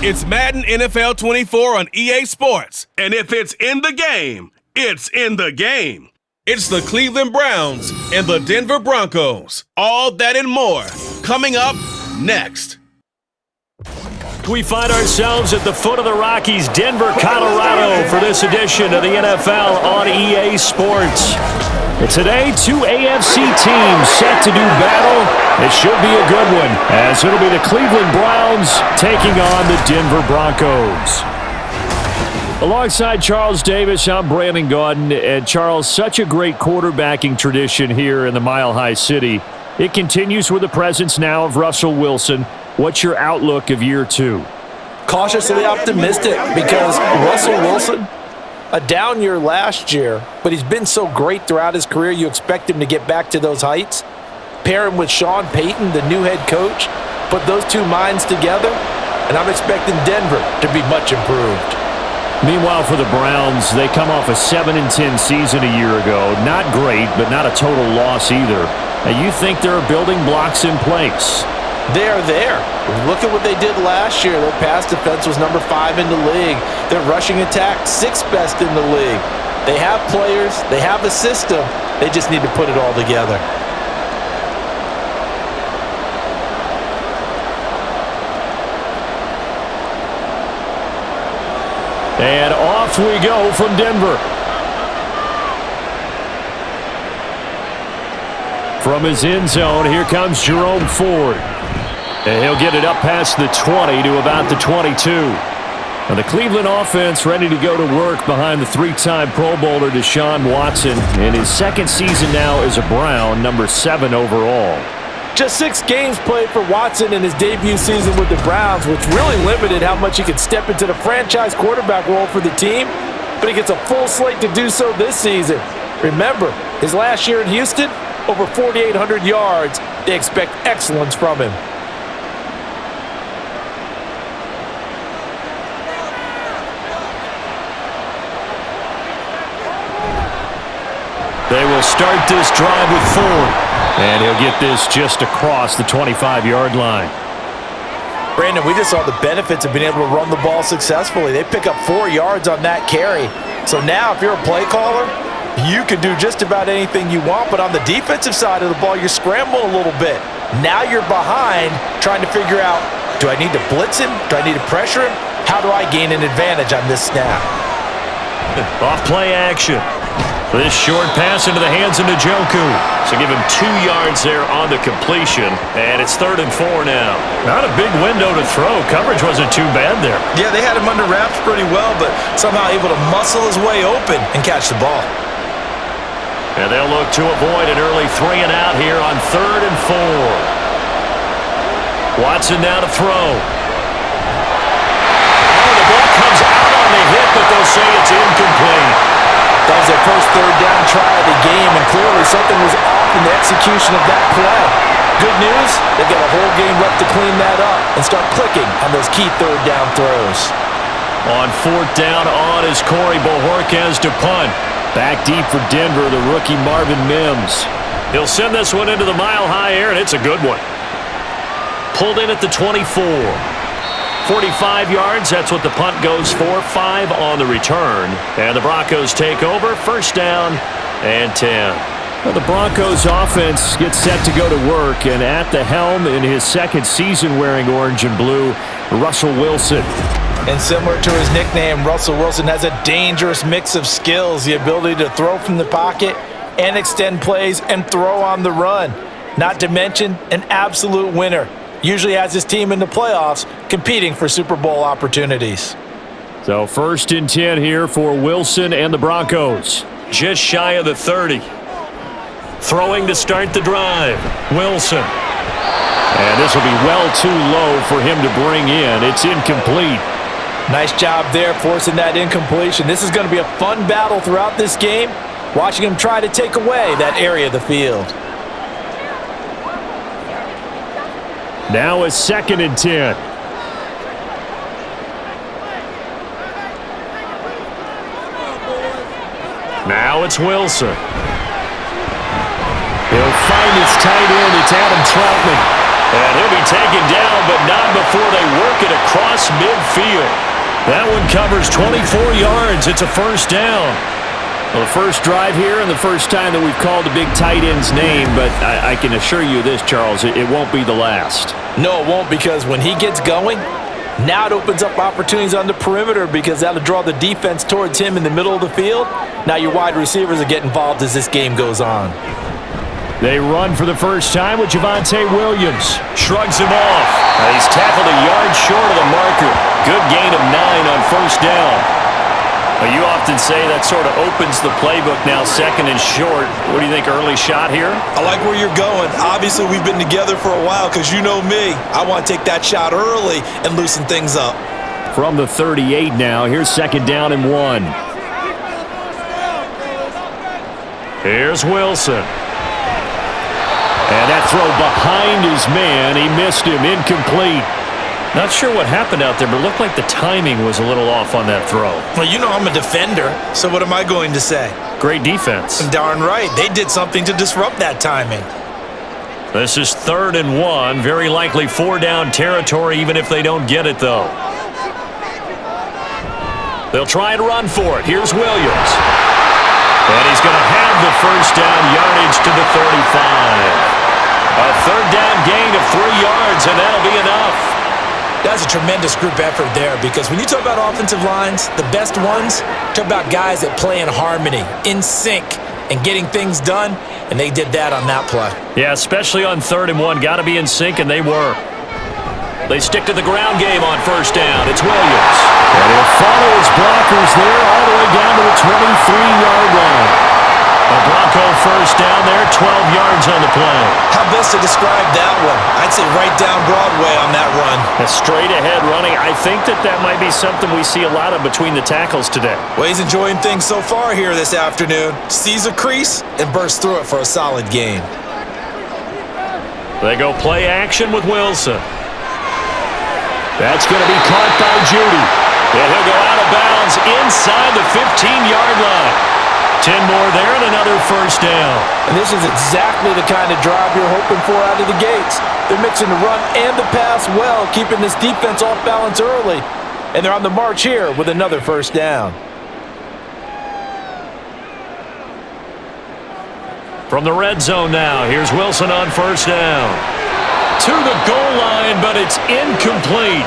It's Madden NFL 24 on EA Sports. And if it's in the game, it's in the game. It's the Cleveland Browns and the Denver Broncos. All that and more coming up next. We find ourselves at the foot of the Rockies, Denver, Colorado, for this edition of the NFL on EA Sports. And today, two AFC teams set to do battle. It should be a good one, as it'll be the Cleveland Browns taking on the Denver Broncos. Alongside Charles Davis, I'm Brandon Gaudin. And Charles, such a great quarterbacking tradition here in the Mile High City. It continues with the presence now of Russell Wilson. What's your outlook of year two? Cautiously optimistic, because Russell Wilson, a down year last year, but he's been so great throughout his career, you expect him to get back to those heights. Pair him with Sean Payton, the new head coach, put those two minds together, and I'm expecting Denver to be much improved. Meanwhile, for the Browns, they come off a 7-10 season a year ago. Not great, but not a total loss either. Now, you think there are building blocks in place? They are there. Look at what they did last year. Their pass defense was number 5 in the league. Their rushing attack, 6th best in the league. They have players. They have a system. They just need to put it all together. And off we go from Denver. From his end zone, here comes Jerome Ford. And he'll get it up past the 20 to about the 22. And the Cleveland offense ready to go to work behind the 3-time Pro Bowler Deshaun Watson in his second season now as a Brown, number 7 overall. Just 6 games played for Watson in his debut season with the Browns, which really limited how much he could step into the franchise quarterback role for the team, but he gets a full slate to do so this season. Remember, his last year in Houston, over 4,800 yards. They expect excellence from him. They will start this drive with Ford. And he'll get this just across the 25-yard line. Brandon, we just saw the benefits of being able to run the ball successfully. They pick up 4 yards on that carry. So now if you're a play caller, you can do just about anything you want. But on the defensive side of the ball, you're scrambling a little bit. Now you're behind trying to figure out, do I need to blitz him? Do I need to pressure him? How do I gain an advantage on this snap? Off play action. This short pass into the hands of Njoku. So give him 2 yards there on the completion. And it's 3rd and 4 now. Not a big window to throw. Coverage wasn't too bad there. Yeah, they had him under wraps pretty well, but somehow able to muscle his way open and catch the ball. And they'll look to avoid an early 3 and out here on 3rd and 4. Watson now to throw. Oh, the ball comes out on the hit, but they'll say it's incomplete. That was their first 3rd down try of the game, and clearly something was off in the execution of that play. Good news, they've got a whole game left to clean that up and start clicking on those key 3rd down throws. On 4th down on is Corey Bojorquez to punt. Back deep for Denver, the rookie Marvin Mims. He'll send this one into the mile-high air, and it's a good one. Pulled in at the 24. 45 yards, that's what the punt goes for. 5 on the return. And the Broncos take over. 1st down and 10. Well, the Broncos offense gets set to go to work, and at the helm in his 2nd season wearing orange and blue, Russell Wilson. And similar to his nickname, Russell Wilson has a dangerous mix of skills, the ability to throw from the pocket and extend plays and throw on the run. Not to mention an absolute winner. Usually has his team in the playoffs competing for Super Bowl opportunities. So 1st and 10 here for Wilson and the Broncos. Just shy of the 30. Throwing to start the drive. Wilson. And this will be well too low for him to bring in. It's incomplete. Nice job there forcing that incompletion. This is going to be a fun battle throughout this game. Watching him try to take away that area of the field. Now it's 2nd and 10. Now it's Wilson. He'll find his tight end. It's Adam Troutman. And he'll be taken down, but not before they work it across midfield. That one covers 24 yards. It's a first down. Well, the first drive here and the first time that we've called the big tight end's name, but I can assure you this, Charles, it won't be the last. No, it won't, because when he gets going, now it opens up opportunities on the perimeter because that'll draw the defense towards him in the middle of the field. Now your wide receivers will get involved as this game goes on. They run for the first time with Javonte Williams. Shrugs him off. He's tackled a yard short of the marker. Good gain of 9 on first down. Well, you often say that sort of opens the playbook now, second and short. What do you think, early shot here? I like where you're going. Obviously, we've been together for a while because you know me. I want to take that shot early and loosen things up. From the 38 now, here's second down and 1. Here's Wilson. And that throw behind his man. He missed him, incomplete. Not sure what happened out there, but it looked like the timing was a little off on that throw. Well, you know I'm a defender, so what am I going to say? Great defense. Darn right. They did something to disrupt that timing. This is 3rd and 1. Very likely 4-down territory, even if they don't get it, though. They'll try and run for it. Here's Williams. And he's going to have the first down, yardage to the 35. A 3rd down gain of 3 yards, and that'll be enough. That's a tremendous group effort there, because when you talk about offensive lines, the best ones, talk about guys that play in harmony, in sync, and getting things done, and they did that on that play. Yeah, especially on 3rd and 1. Got to be in sync, and they were. They stick to the ground game on first down. It's Williams. And he'll follow his blockers there all the way down to the 23-yard line. A Bronco first down there, 12 yards on the play. How best to describe that one? I'd say right down Broadway on that run. A straight ahead running. I think that might be something we see a lot of between the tackles today. Well, he's enjoying things so far here this afternoon. Sees a crease and bursts through it for a solid gain. They go play action with Wilson. That's going to be caught by Judy. And he'll go out of bounds inside the 15-yard line. 10 more there and another first down. And this is exactly the kind of drive you're hoping for out of the gates. They're mixing the run and the pass well, keeping this defense off balance early. And they're on the march here with another first down. From the red zone now, here's Wilson on first down. To the goal line, but it's incomplete.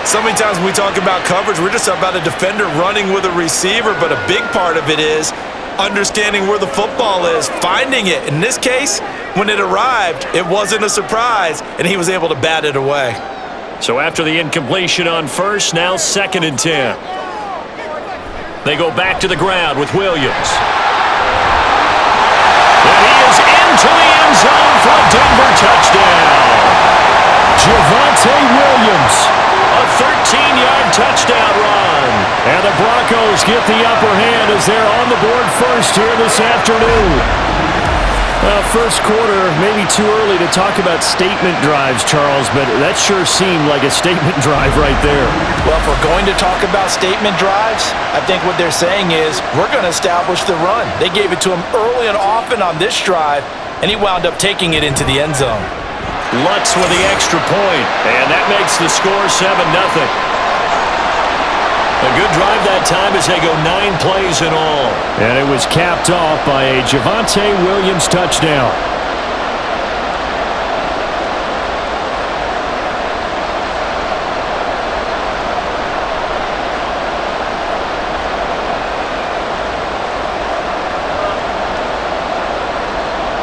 So many times when we talk about coverage, we're just about a defender running with a receiver, but a big part of it is understanding where the football is, finding it. In this case, when it arrived, it wasn't a surprise, and he was able to bat it away. So after the incompletion on first, now 2nd and 10. They go back to the ground with Williams. And he is into the end zone for a Denver touchdown. Javonte Williams. A 13-yard touchdown run. And the Broncos get the upper hand as they're on the board first here this afternoon. First quarter, maybe too early to talk about statement drives, Charles, but that sure seemed like a statement drive right there. Well, if we're going to talk about statement drives, I think what they're saying is we're going to establish the run. They gave it to him early and often on this drive, and he wound up taking it into the end zone. Lutz with the extra point, and that makes the score 7-0. A good drive that time as they go 9 plays in all. And it was capped off by a Javonte Williams touchdown.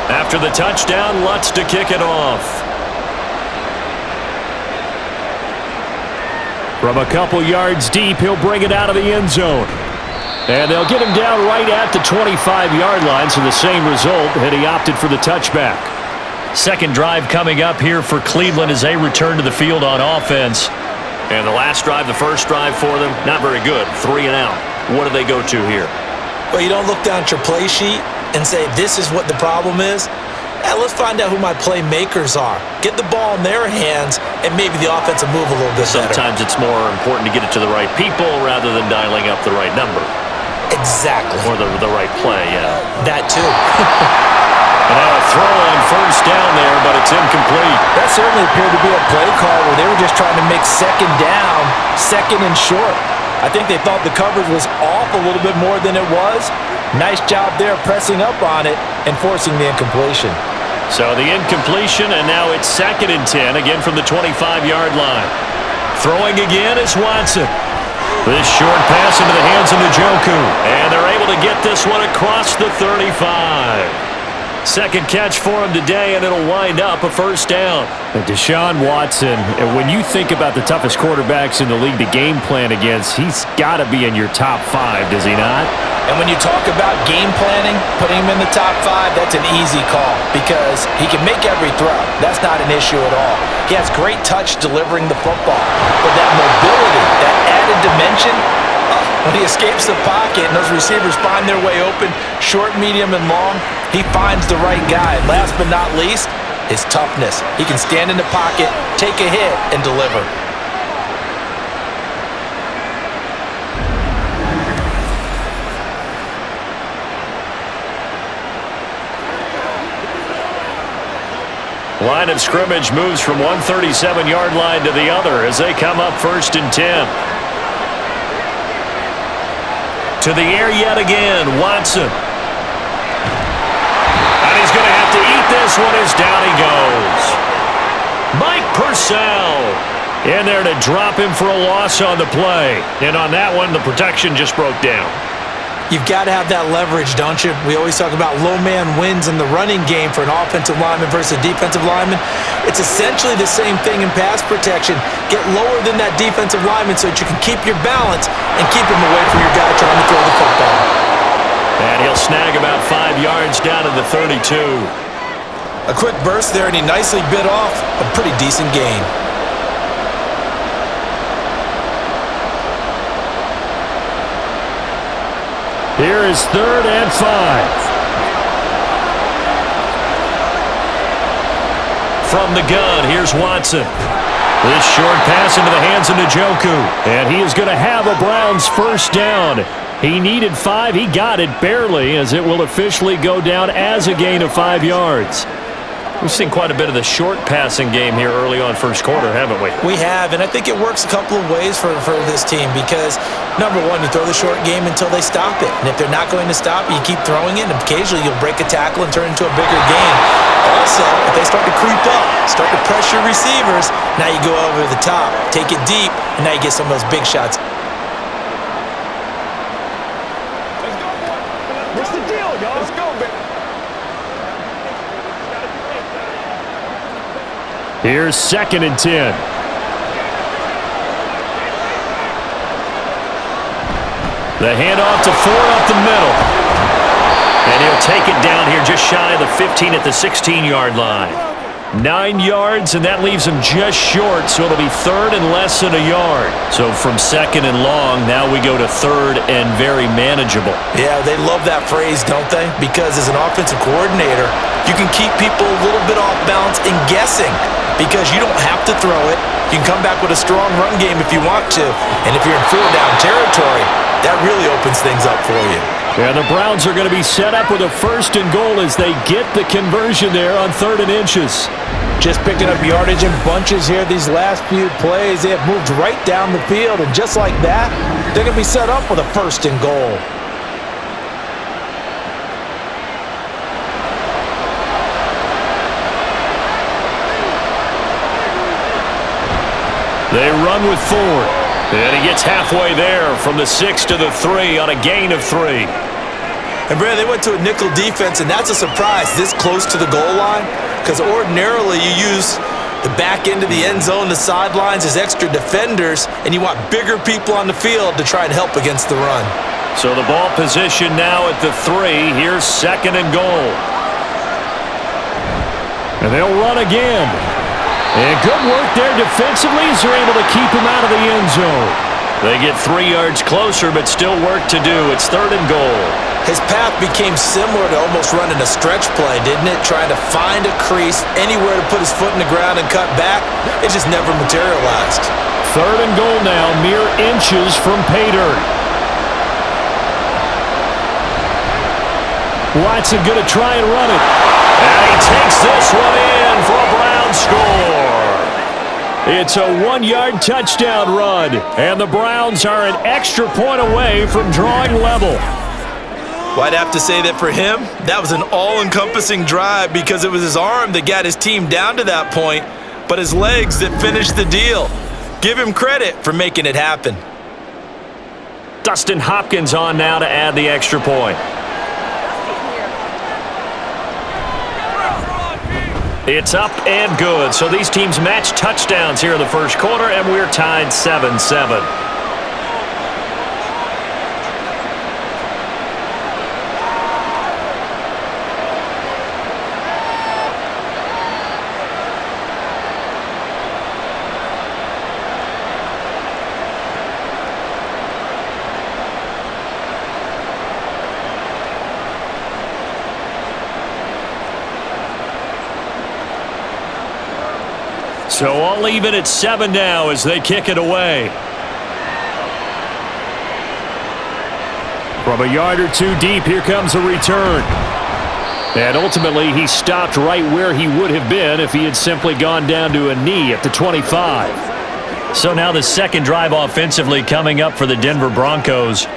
After the touchdown, Lutz to kick it off. From a couple yards deep, he'll bring it out of the end zone. And they'll get him down right at the 25-yard line, so the same result, and he opted for the touchback. Second drive coming up here for Cleveland as they return to the field on offense. And the last drive, the first drive for them, not very good. 3 and out. What do they go to here? Well, you don't look down at your play sheet and say, this is what the problem is. Let's find out who my playmakers are. Get the ball in their hands, and maybe the offense will move a little bit better. Sometimes it's more important to get it to the right people rather than dialing up the right number. Exactly. Or the right play, yeah. That too. And now a throw on first down there, but a It's incomplete. That certainly appeared to be a play call where they were just trying to make second down, second and short. I think they thought the coverage was off a little bit more than it was. Nice job there pressing up on it and forcing the incompletion. So the incompletion, and now it's 2nd and 10, again from the 25-yard line. Throwing again is Watson. This short pass into the hands of Njoku, and they're able to get this one across the 35. Second catch for him today, and it'll wind up a first down. And Deshaun Watson, when you think about the toughest quarterbacks in the league to game plan against, he's got to be in your top 5, does he not? And when you talk about game planning, putting him in the top 5, that's an easy call because he can make every throw. That's not an issue at all. He has great touch delivering the football. But that mobility, that added dimension, when he escapes the pocket and those receivers find their way open, short, medium, and long, he finds the right guy. Last but not least, his toughness. He can stand in the pocket, take a hit, and deliver. Line of scrimmage moves from one 37-yard line to the other as they come up 1st and 10. To the air yet again, Watson. And he's going to have to eat this one as down he goes. Mike Purcell in there to drop him for a loss on the play. And on that one, the protection just broke down. You've got to have that leverage, don't you? We always talk about low man wins in the running game for an offensive lineman versus a defensive lineman. It's essentially the same thing in pass protection. Get lower than that defensive lineman so that you can keep your balance and keep him away from your guy trying to throw the football. And he'll snag about 5 yards down to the 32. A quick burst there, and he nicely bit off a pretty decent gain. Here is 3rd and 5. From the gun, here's Watson. This short pass into the hands of Njoku. And he is going to have a Browns first down. He needed 5. He got it barely, as it will officially go down as a gain of 5 yards. We've seen quite a bit of the short passing game here early on first quarter, haven't we? We have, and I think it works a couple of ways for this team because, number one, you throw the short game until they stop it. And if they're not going to stop it, you keep throwing it, and occasionally you'll break a tackle and turn it into a bigger gain. Also, if they start to creep up, start to pressure receivers, now you go over the top, take it deep, and now you get some of those big shots. What's the deal, y'all? Let's go, man. Here's 2nd and 10. The handoff to Ford up the middle. And he'll take it down here just shy of the 15 at the 16-yard line. 9 yards, and that leaves him just short, so it'll be 3rd and less than a yard. So from 2nd and long, now we go to 3rd and very manageable. Yeah, they love that phrase, don't they? Because as an offensive coordinator, you can keep people a little bit off balance and guessing because you don't have to throw it. You can come back with a strong run game if you want to. And if you're in 4-down territory, that really opens things up for you. Yeah, the Browns are going to be set up with a 1st and goal as they get the conversion there on 3rd and inches. Just picking up yardage in bunches here these last few plays. They have moved right down the field, and just like that, they're going to be set up with a 1st and goal. They run with Ford. And he gets halfway there from the 6 to the 3 on a gain of 3. And, Brad, they went to a nickel defense, and that's a surprise this close to the goal line because ordinarily you use the back end of the end zone, the sidelines as extra defenders, and you want bigger people on the field to try and help against the run. So the ball position now at the 3. Here's 2nd and goal. And they'll run again. And good work there defensively as they're able to keep him out of the end zone. They get 3 yards closer, but still work to do. It's 3rd and goal. His path became similar to almost running a stretch play, didn't it? Trying to find a crease, anywhere to put his foot in the ground and cut back. It just never materialized. 3rd and goal now, mere inches from pay dirt. Watson going to try and run it. And And he takes this one in for a Brown score. It's a 1-yard touchdown run, and the Browns are an extra point away from drawing level. Well, I'd have to say that for him, that was an all-encompassing drive because it was his arm that got his team down to that point, but his legs that finished the deal. Give him credit for making it happen. Dustin Hopkins on now to add the extra point. It's up and good. So these teams match touchdowns here in the first quarter, and we're tied 7-7. So all even at 7 now as they kick it away. From a yard or two deep, here comes a return. And ultimately, he stopped right where he would have been if he had simply gone down to a knee at the 25. So now the second drive offensively coming up for the Denver Broncos.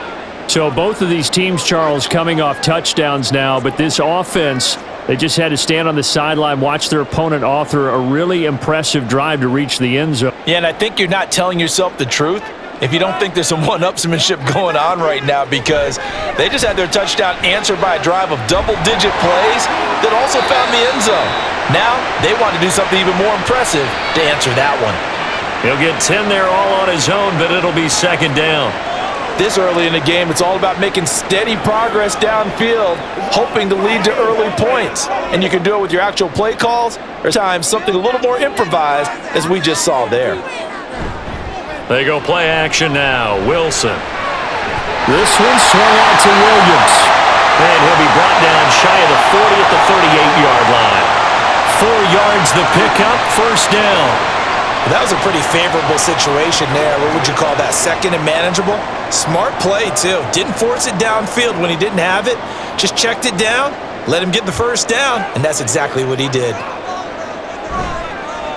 So both of these teams, Charles, coming off touchdowns now, but this offense, they just had to stand on the sideline, watch their opponent author a really impressive drive to reach the end zone. Yeah, and I think you're not telling yourself the truth if you don't think there's some one-upsmanship going on right now, because they just had their touchdown answered by a drive of double-digit plays that also found the end zone. Now they want to do something even more impressive to answer that one. He'll get 10 there all on his own, but it'll be second down. This early in the game, it's all about making steady progress downfield, hoping to lead to early points. And you can do it with your actual play calls, or times something a little more improvised, as we just saw there. They go play action now. Wilson. This one swung out to Williams. And he'll be brought down shy of the 40 at the 38-yard line. 4 yards the pickup, first down. That was a pretty favorable situation there. What would you call that? Second and manageable? Smart play, too. Didn't force it downfield when he didn't have it. Just checked it down, let him get the first down, and that's exactly what he did.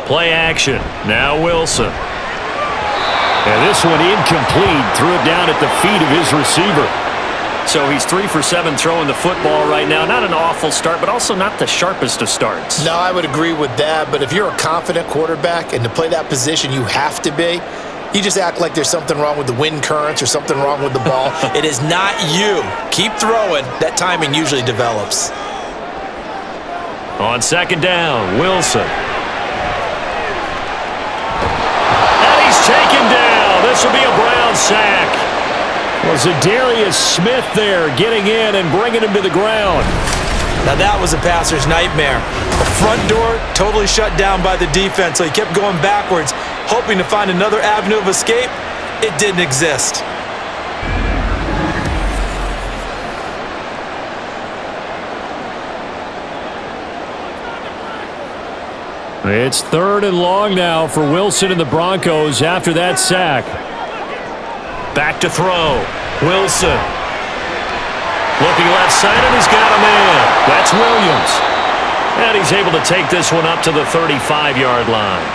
Play action. Now Wilson. And this one incomplete. Threw it down at the feet of his receiver. So he's 3 for 7 throwing the football right now. Not an awful start, but also not the sharpest of starts. No, I would agree with that. But if you're a confident quarterback and to play that position you have to be, you just act like there's something wrong with the wind currents or something wrong with the ball. It is not you. Keep throwing. That timing usually develops. On second down, Wilson. And he's taken down. This will be a Brown sack. Was Zadarius Smith there getting in and bringing him to the ground. Now that was a passer's nightmare. The front door totally shut down by the defense, so he kept going backwards, hoping to find another avenue of escape. It didn't exist. It's 3rd and long now for Wilson and the Broncos after that sack. Back to throw. Wilson. Looking left side, and he's got a man. That's Williams. And he's able to take this one up to the 35-yard line.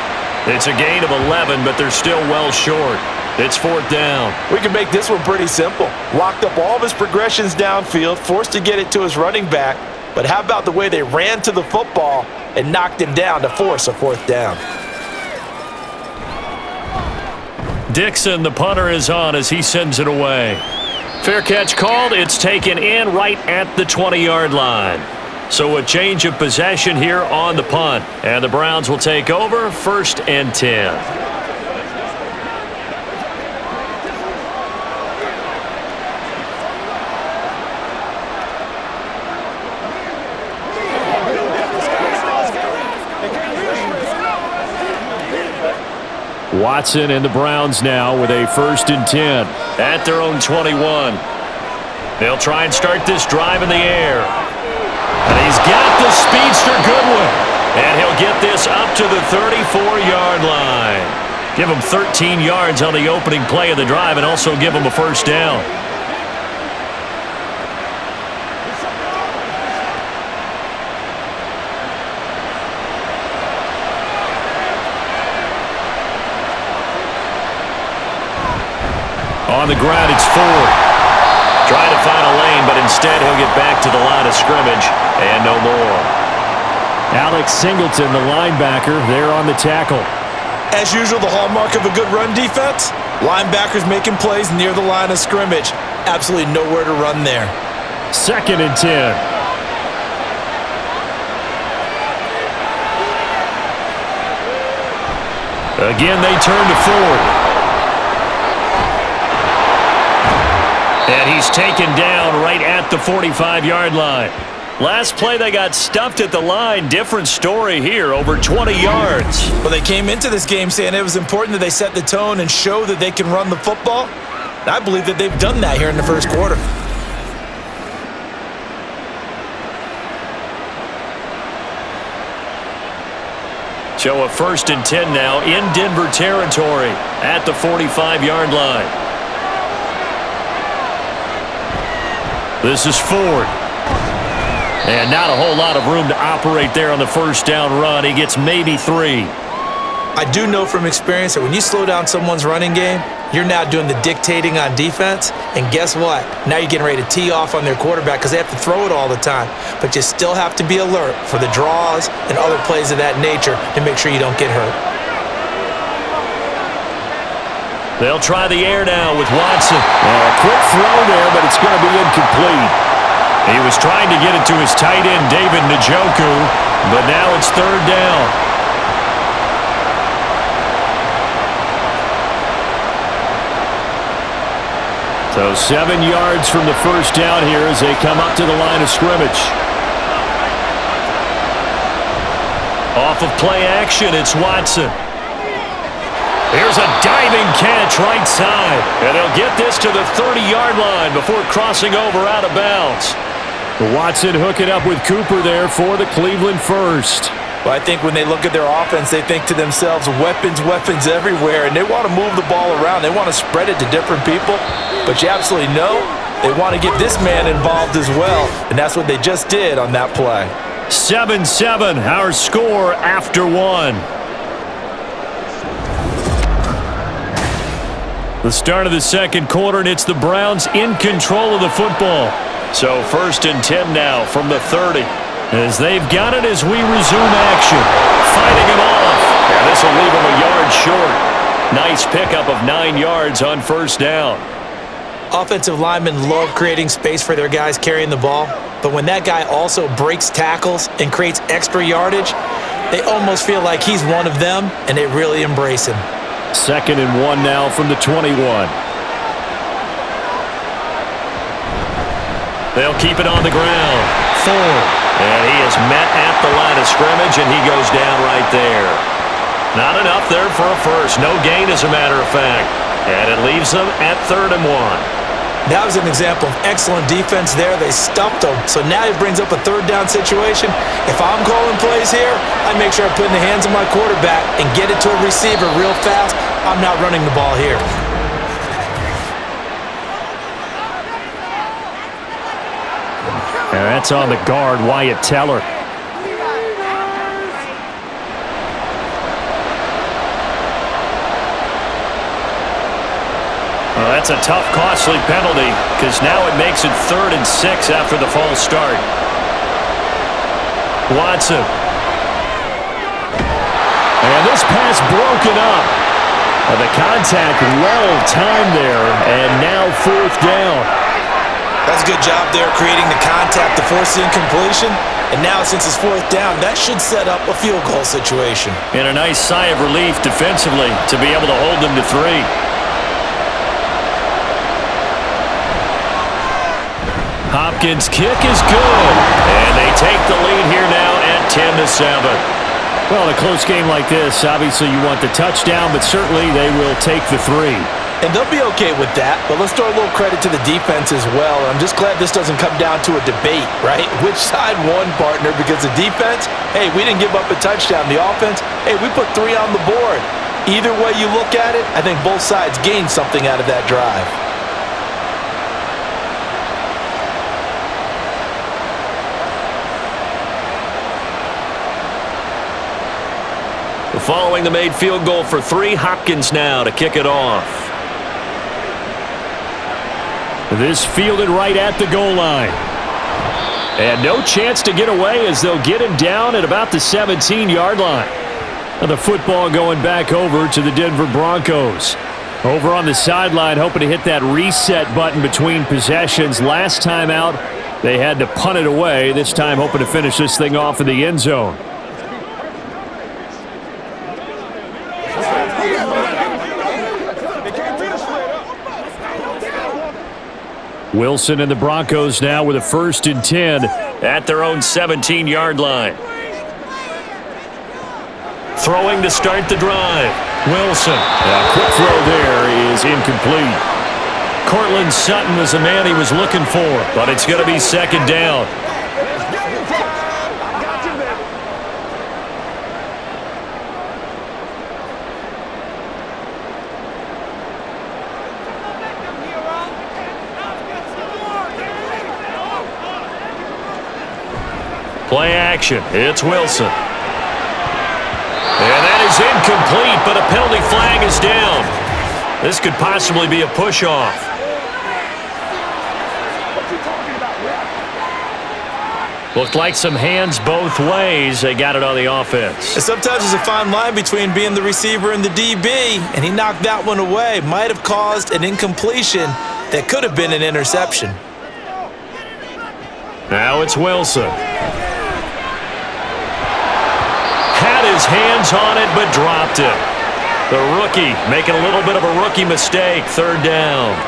It's a gain of 11, but they're still well short. It's 4th down. We can make this one pretty simple. Locked up all of his progressions downfield, forced to get it to his running back. But how about the way they ran to the football and knocked him down to force a 4th down? Dixon, the punter, is on as he sends it away. Fair catch called. It's taken in right at the 20-yard line. So a change of possession here on the punt. And the Browns will take over 1st and 10. Watson and the Browns now with a 1st and 10 at their own 21. They'll try and start this drive in the air. And he's got the speedster Goodwin. And he'll get this up to the 34-yard line. Give him 13 yards on the opening play of the drive and also give him a 1st down. On the ground, it's Ford. Trying to find a lane, but instead he'll get back to the line of scrimmage and no more. Alex Singleton, the linebacker, there on the tackle. As usual, the hallmark of a good run defense, linebackers making plays near the line of scrimmage. Absolutely nowhere to run there. 2nd and 10. Again, they turn to Ford. And he's taken down right at the 45-yard line. Last play, they got stuffed at the line. Different story here, over 20 yards. Well, they came into this game saying it was important that they set the tone and show that they can run the football. And I believe that they've done that here in the first quarter. So a 1st and 10 now in Denver territory at the 45-yard line. This is Ford. And not a whole lot of room to operate there on the first down run. He gets maybe 3. I do know from experience that when you slow down someone's running game, you're now doing the dictating on defense. And guess what? Now you're getting ready to tee off on their quarterback because they have to throw it all the time. But you still have to be alert for the draws and other plays of that nature to make sure you don't get hurt. They'll try the air now with Watson. A quick throw there, but it's going to be incomplete. He was trying to get it to his tight end, David Njoku, but now it's 3rd down. So 7 yards from the first down here as they come up to the line of scrimmage. Off of play action, it's Watson. Here's a diving catch right side. And they'll get this to the 30-yard line before crossing over out of bounds. Watson hooking up with Cooper there for the Cleveland first. Well, I think when they look at their offense, they think to themselves, weapons, weapons everywhere, and they want to move the ball around. They want to spread it to different people, but you absolutely know they want to get this man involved as well, and that's what they just did on that play. 7-7, our score after 1. The start of the second quarter, and it's the Browns in control of the football. So 1st and 10 now from the 30. As they've got it as we resume action. Fighting him off. And this will leave him a yard short. Nice pickup of 9 yards on first down. Offensive linemen love creating space for their guys carrying the ball. But when that guy also breaks tackles and creates extra yardage, they almost feel like he's one of them, and they really embrace him. 2nd and 1 now from the 21. They'll keep it on the ground. Ford. And he is met at the line of scrimmage, and he goes down right there. Not enough there for a first. No gain, as a matter of fact. And it leaves them at 3rd and 1. That was an example of excellent defense there. They stuffed him. So now it brings up a 3rd down situation. If I'm calling plays here, I make sure I put it in the hands of my quarterback and get it to a receiver real fast. I'm not running the ball here. And that's on the guard, Wyatt Teller. Well, that's a tough, costly penalty because now it makes it 3rd and 6 after the false start. Watson. And this pass broken up. And the contact well timed there, and now 4th down. That's a good job there creating the contact to force the incompletion. And now since it's 4th down, that should set up a field goal situation. And a nice sigh of relief defensively to be able to hold them to 3. Hopkins' kick is good. And they take the lead here now at 10-7. Well, in a close game like this, obviously you want the touchdown, but certainly they will take the 3. And they'll be okay with that, but let's throw a little credit to the defense as well. I'm just glad this doesn't come down to a debate, right? Which side won, partner? Because the defense, hey, we didn't give up a touchdown. The offense, hey, we put 3 on the board. Either way you look at it, I think both sides gained something out of that drive. Following the made field goal for 3, Hopkins now to kick it off. This fielded right at the goal line. And no chance to get away as they'll get him down at about the 17-yard line. Now the football going back over to the Denver Broncos. Over on the sideline, hoping to hit that reset button between possessions. Last time out, they had to punt it away. This time, hoping to finish this thing off in the end zone. Wilson and the Broncos now with a 1st and 10 at their own 17-yard line. Throwing to start the drive. Wilson. A quick throw there is incomplete. Cortland Sutton was the man he was looking for, but it's going to be 2nd down. Play action. It's Wilson. And that is incomplete, but a penalty flag is down. This could possibly be a push-off. Looked like some hands both ways. They got it on the offense. And sometimes there's a fine line between being the receiver and the DB, and he knocked that one away. Might have caused an incompletion that could have been an interception. Now it's Wilson. Had his hands on it, but dropped it. The rookie making a little bit of a rookie mistake. 3rd down.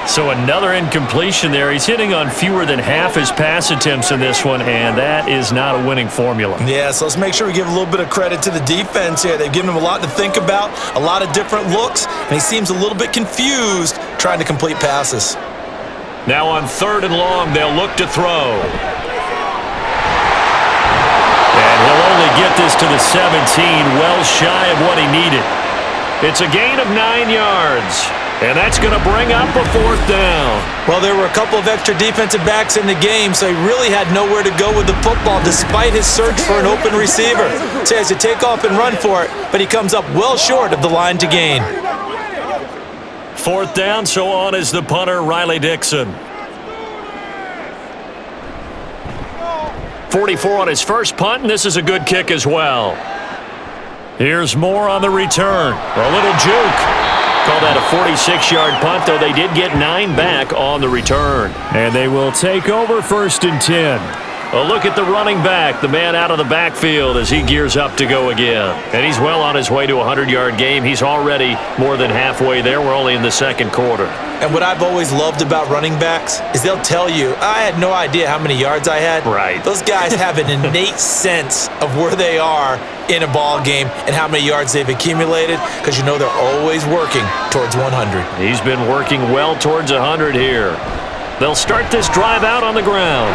So another incompletion there. He's hitting on fewer than half his pass attempts in this one, and that is not a winning formula. Yeah, so let's make sure we give a little bit of credit to the defense here. They've given him a lot to think about, a lot of different looks, and he seems a little bit confused trying to complete passes. Now on 3rd and long, they'll look to throw. And he'll only get this to the 17, well shy of what he needed. It's a gain of 9 yards. And that's going to bring up a 4th down. Well, there were a couple of extra defensive backs in the game, so he really had nowhere to go with the football despite his search for an open receiver. So he has to take off and run for it, but he comes up well short of the line to gain. 4th down, so on is the punter, Riley Dixon. 44 on his first punt, and this is a good kick as well. Here's more on the return. A little juke. Call that a 46-yard punt, though they did get 9 back on the return. And they will take over 1st and 10. A look at the running back, the man out of the backfield as he gears up to go again. And he's well on his way to a 100-yard game. He's already more than halfway there. We're only in the 2nd quarter. And what I've always loved about running backs is they'll tell you, I had no idea how many yards I had. Right. Those guys have an innate sense of where they are in a ball game and how many yards they've accumulated because you know they're always working towards 100. He's been working well towards 100 here. They'll start this drive out on the ground.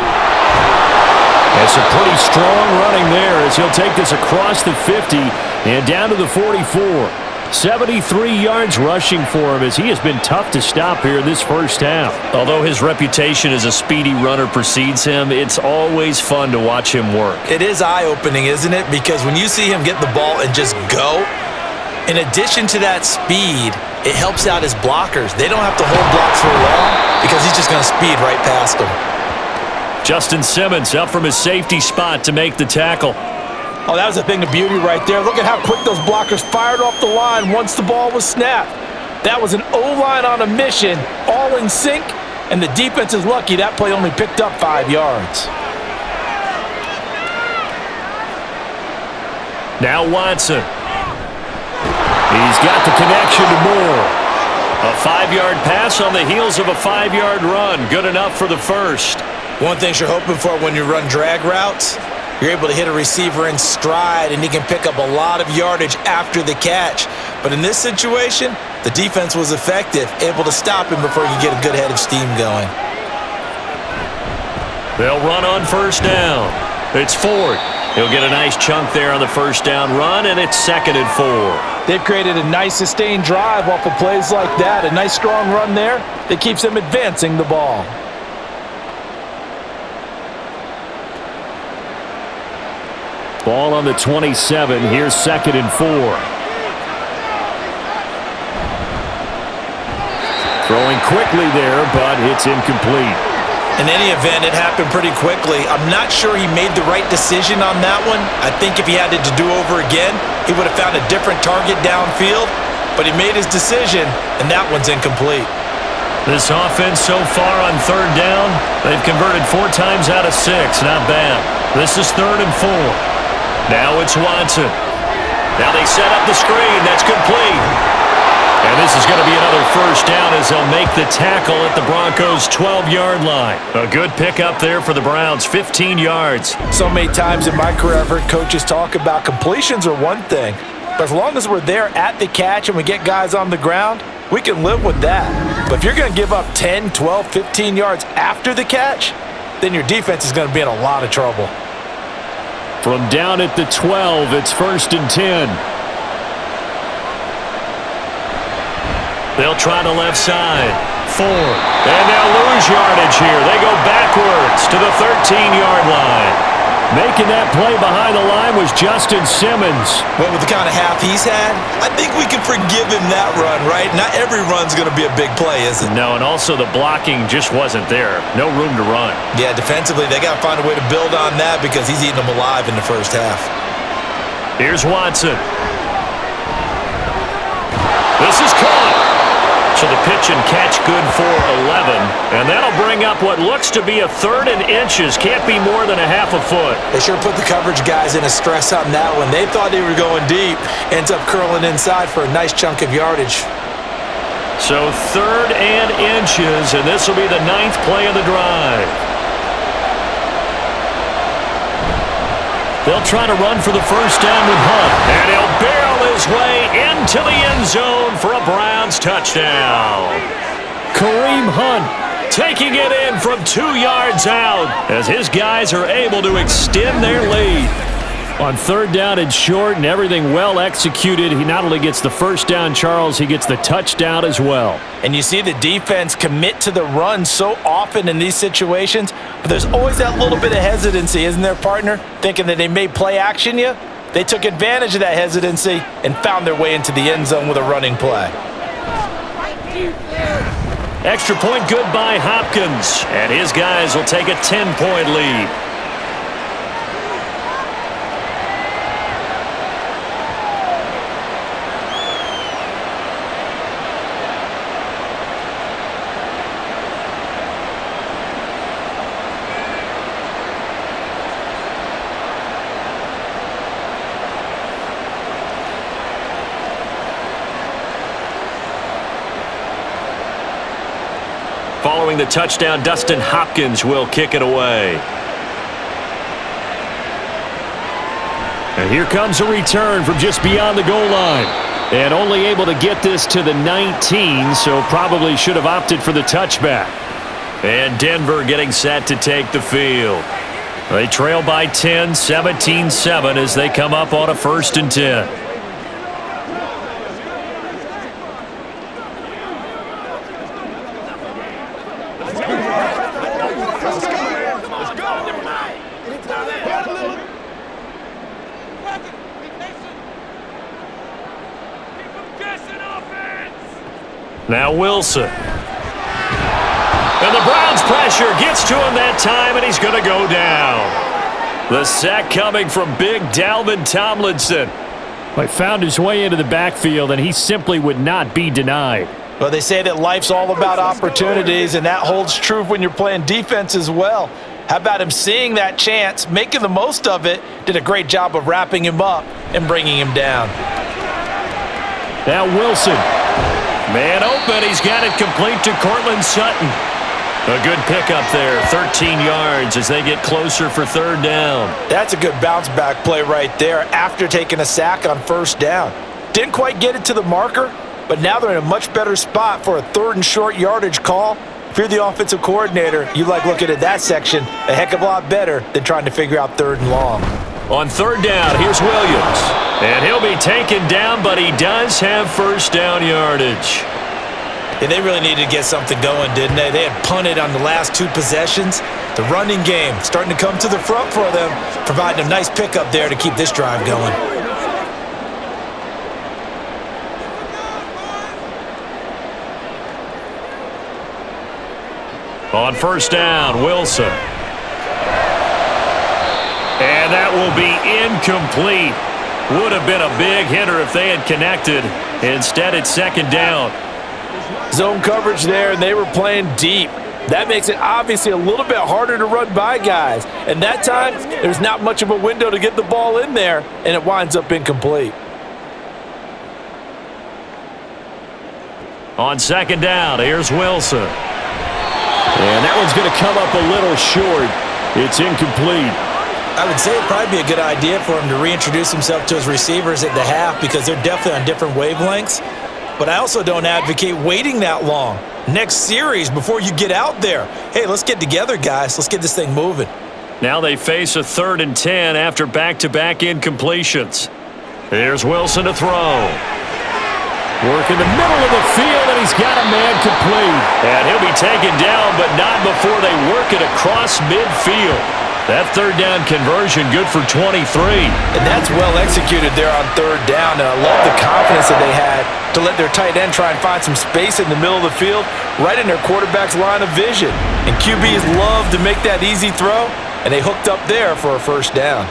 It's a pretty strong running there as he'll take this across the 50 and down to the 44. 73 yards rushing for him as he has been tough to stop here in this first half. Although his reputation as a speedy runner precedes him, it's always fun to watch him work. It is eye-opening, isn't it? Because when you see him get the ball and just go, in addition to that speed, it helps out his blockers. They don't have to hold blocks for long because he's just going to speed right past them. Justin Simmons up from his safety spot to make the tackle. Oh, that was a thing of beauty right there. Look at how quick those blockers fired off the line once the ball was snapped. That was an O-line on a mission, all in sync, and the defense is lucky that play only picked up 5 yards. Now Watson. He's got the connection to Moore. A 5-yard pass on the heels of a 5-yard run. Good enough for the first. One thing you're hoping for when you run drag routes, you're able to hit a receiver in stride, and he can pick up a lot of yardage after the catch. But in this situation, the defense was effective, able to stop him before you get a good head of steam going. They'll run on 1st down. It's Ford. He'll get a nice chunk there on the 1st down run, and it's 2nd and 4. They've created a nice sustained drive off of plays like that. A nice strong run there that keeps them advancing the ball. Ball on the 27. Here's 2nd and 4. Throwing quickly there, but it's incomplete. In any event, it happened pretty quickly. I'm not sure he made the right decision on that one. I think if he had it to do over again, he would have found a different target downfield. But he made his decision, and that one's incomplete. This offense so far on third down, they've converted 4 times out of 6. Not bad. This is 3rd and 4. Now it's Watson. Now they set up the screen. That's complete. And this is going to be another first down as they'll make the tackle at the Broncos' 12-yard line. A good pickup there for the Browns, 15 yards. So many times in my career, I've heard coaches talk about completions are one thing. But as long as we're there at the catch and we get guys on the ground, we can live with that. But if you're going to give up 10, 12, 15 yards after the catch, then your defense is going to be in a lot of trouble. From down at the 12, it's 1st and 10. They'll try the left side. 4. And they'll lose yardage here. They go backwards to the 13-yard line. Making that play behind the line was Justin Simmons. But with the kind of half he's had, I think we can forgive him that run, right? Not every run's going to be a big play, is it? No, and also the blocking just wasn't there. No room to run. Yeah, defensively, they got to find a way to build on that because he's eating them alive in the first half. Here's Watson. This is caught. So the pitch and catch good for 11. And that'll bring up what looks to be a 3rd and inches. Can't be more than a half a foot. They sure put the coverage guys in a stress on that one. They thought they were going deep. Ends up curling inside for a nice chunk of yardage. So 3rd and inches, and this will be the 9th play of the drive. They'll try to run for the first down with Hunt. And he'll barrel his way into the end zone for a Browns touchdown. Kareem Hunt taking it in from 2 yards out as his guys are able to extend their lead. On 3rd down and short and everything well executed, he not only gets the first down, Charles, he gets the touchdown as well. And you see the defense commit to the run so often in these situations, but there's always that little bit of hesitancy, isn't there, partner? Thinking that they may play action you. They took advantage of that hesitancy and found their way into the end zone with a running play. Extra point good by Hopkins, and his guys will take a 10-point lead. Following the touchdown, Dustin Hopkins will kick it away. And here comes a return from just beyond the goal line. And only able to get this to the 19, so probably should have opted for the touchback. And Denver getting set to take the field. They trail by 10, 17-7 as they come up on a 1st and 10. Now Wilson. And the Browns pressure gets to him that time, and he's going to go down. The sack coming from big Dalvin Tomlinson. Well, he found his way into the backfield, and he simply would not be denied. Well, they say that life's all about opportunities, and that holds true when you're playing defense as well. How about him seeing that chance, making the most of it, did a great job of wrapping him up and bringing him down. Now Wilson. Man open, he's got it complete to Cortland Sutton. A good pickup there, 13 yards as they get closer for 3rd down. That's a good bounce-back play right there after taking a sack on 1st down. Didn't quite get it to the marker, but now they're in a much better spot for a 3rd and short yardage call. If you're the offensive coordinator, you like looking at that section a heck of a lot better than trying to figure out 3rd and long. On 3rd down, here's Williams. And he'll be taken down, but he does have first down yardage. Yeah, they really needed to get something going, didn't they? They had punted on the last 2 possessions. The running game starting to come to the front for them, providing a nice pickup there to keep this drive going. On first down, Wilson. And that will be incomplete. Would have been a big hitter if they had connected. Instead, it's second down. Zone coverage there, and they were playing deep. That makes it obviously a little bit harder to run by guys. And that time, there's not much of a window to get the ball in there, and it winds up incomplete. On second down, here's Wilson. And that one's going to come up a little short. It's incomplete. I would say it'd probably be a good idea for him to reintroduce himself to his receivers at the half because they're definitely on different wavelengths. But I also don't advocate waiting that long. Next series, before you get out there, hey, let's get together, guys. Let's get this thing moving. Now they face a 3rd and 10 after back-to-back incompletions. Here's Wilson to throw. Work in the middle of the field, and he's got a man complete. And he'll be taken down, but not before they work it across midfield. That 3rd down conversion good for 23. And that's well executed there on 3rd down, and I love the confidence that they had to let their tight end try and find some space in the middle of the field, right in their quarterback's line of vision. And QBs love to make that easy throw, and they hooked up there for a first down.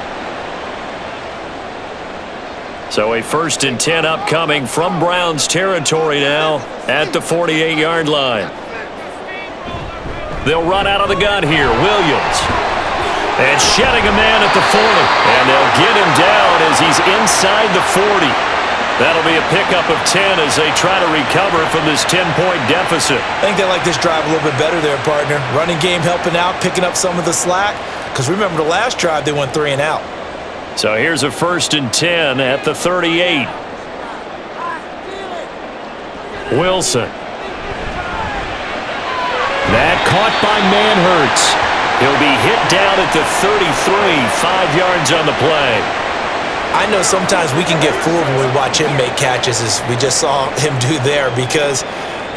So a 1st and 10 upcoming from Browns territory now at the 48-yard line. They'll run out of the gun here. Williams. And shedding a man at the 40. And they'll get him down as he's inside the 40. That'll be a pickup of 10 as they try to recover from this 10-point deficit. I think they like this drive a little bit better there, partner. Running game helping out, picking up some of the slack. Because remember the last drive, they went 3 and out. So here's a 1st and 10 at the 38. Wilson. That caught by Manhertz. He'll be hit down at the 33, 5 yards on the play. I know sometimes we can get fooled when we watch him make catches, as we just saw him do there, because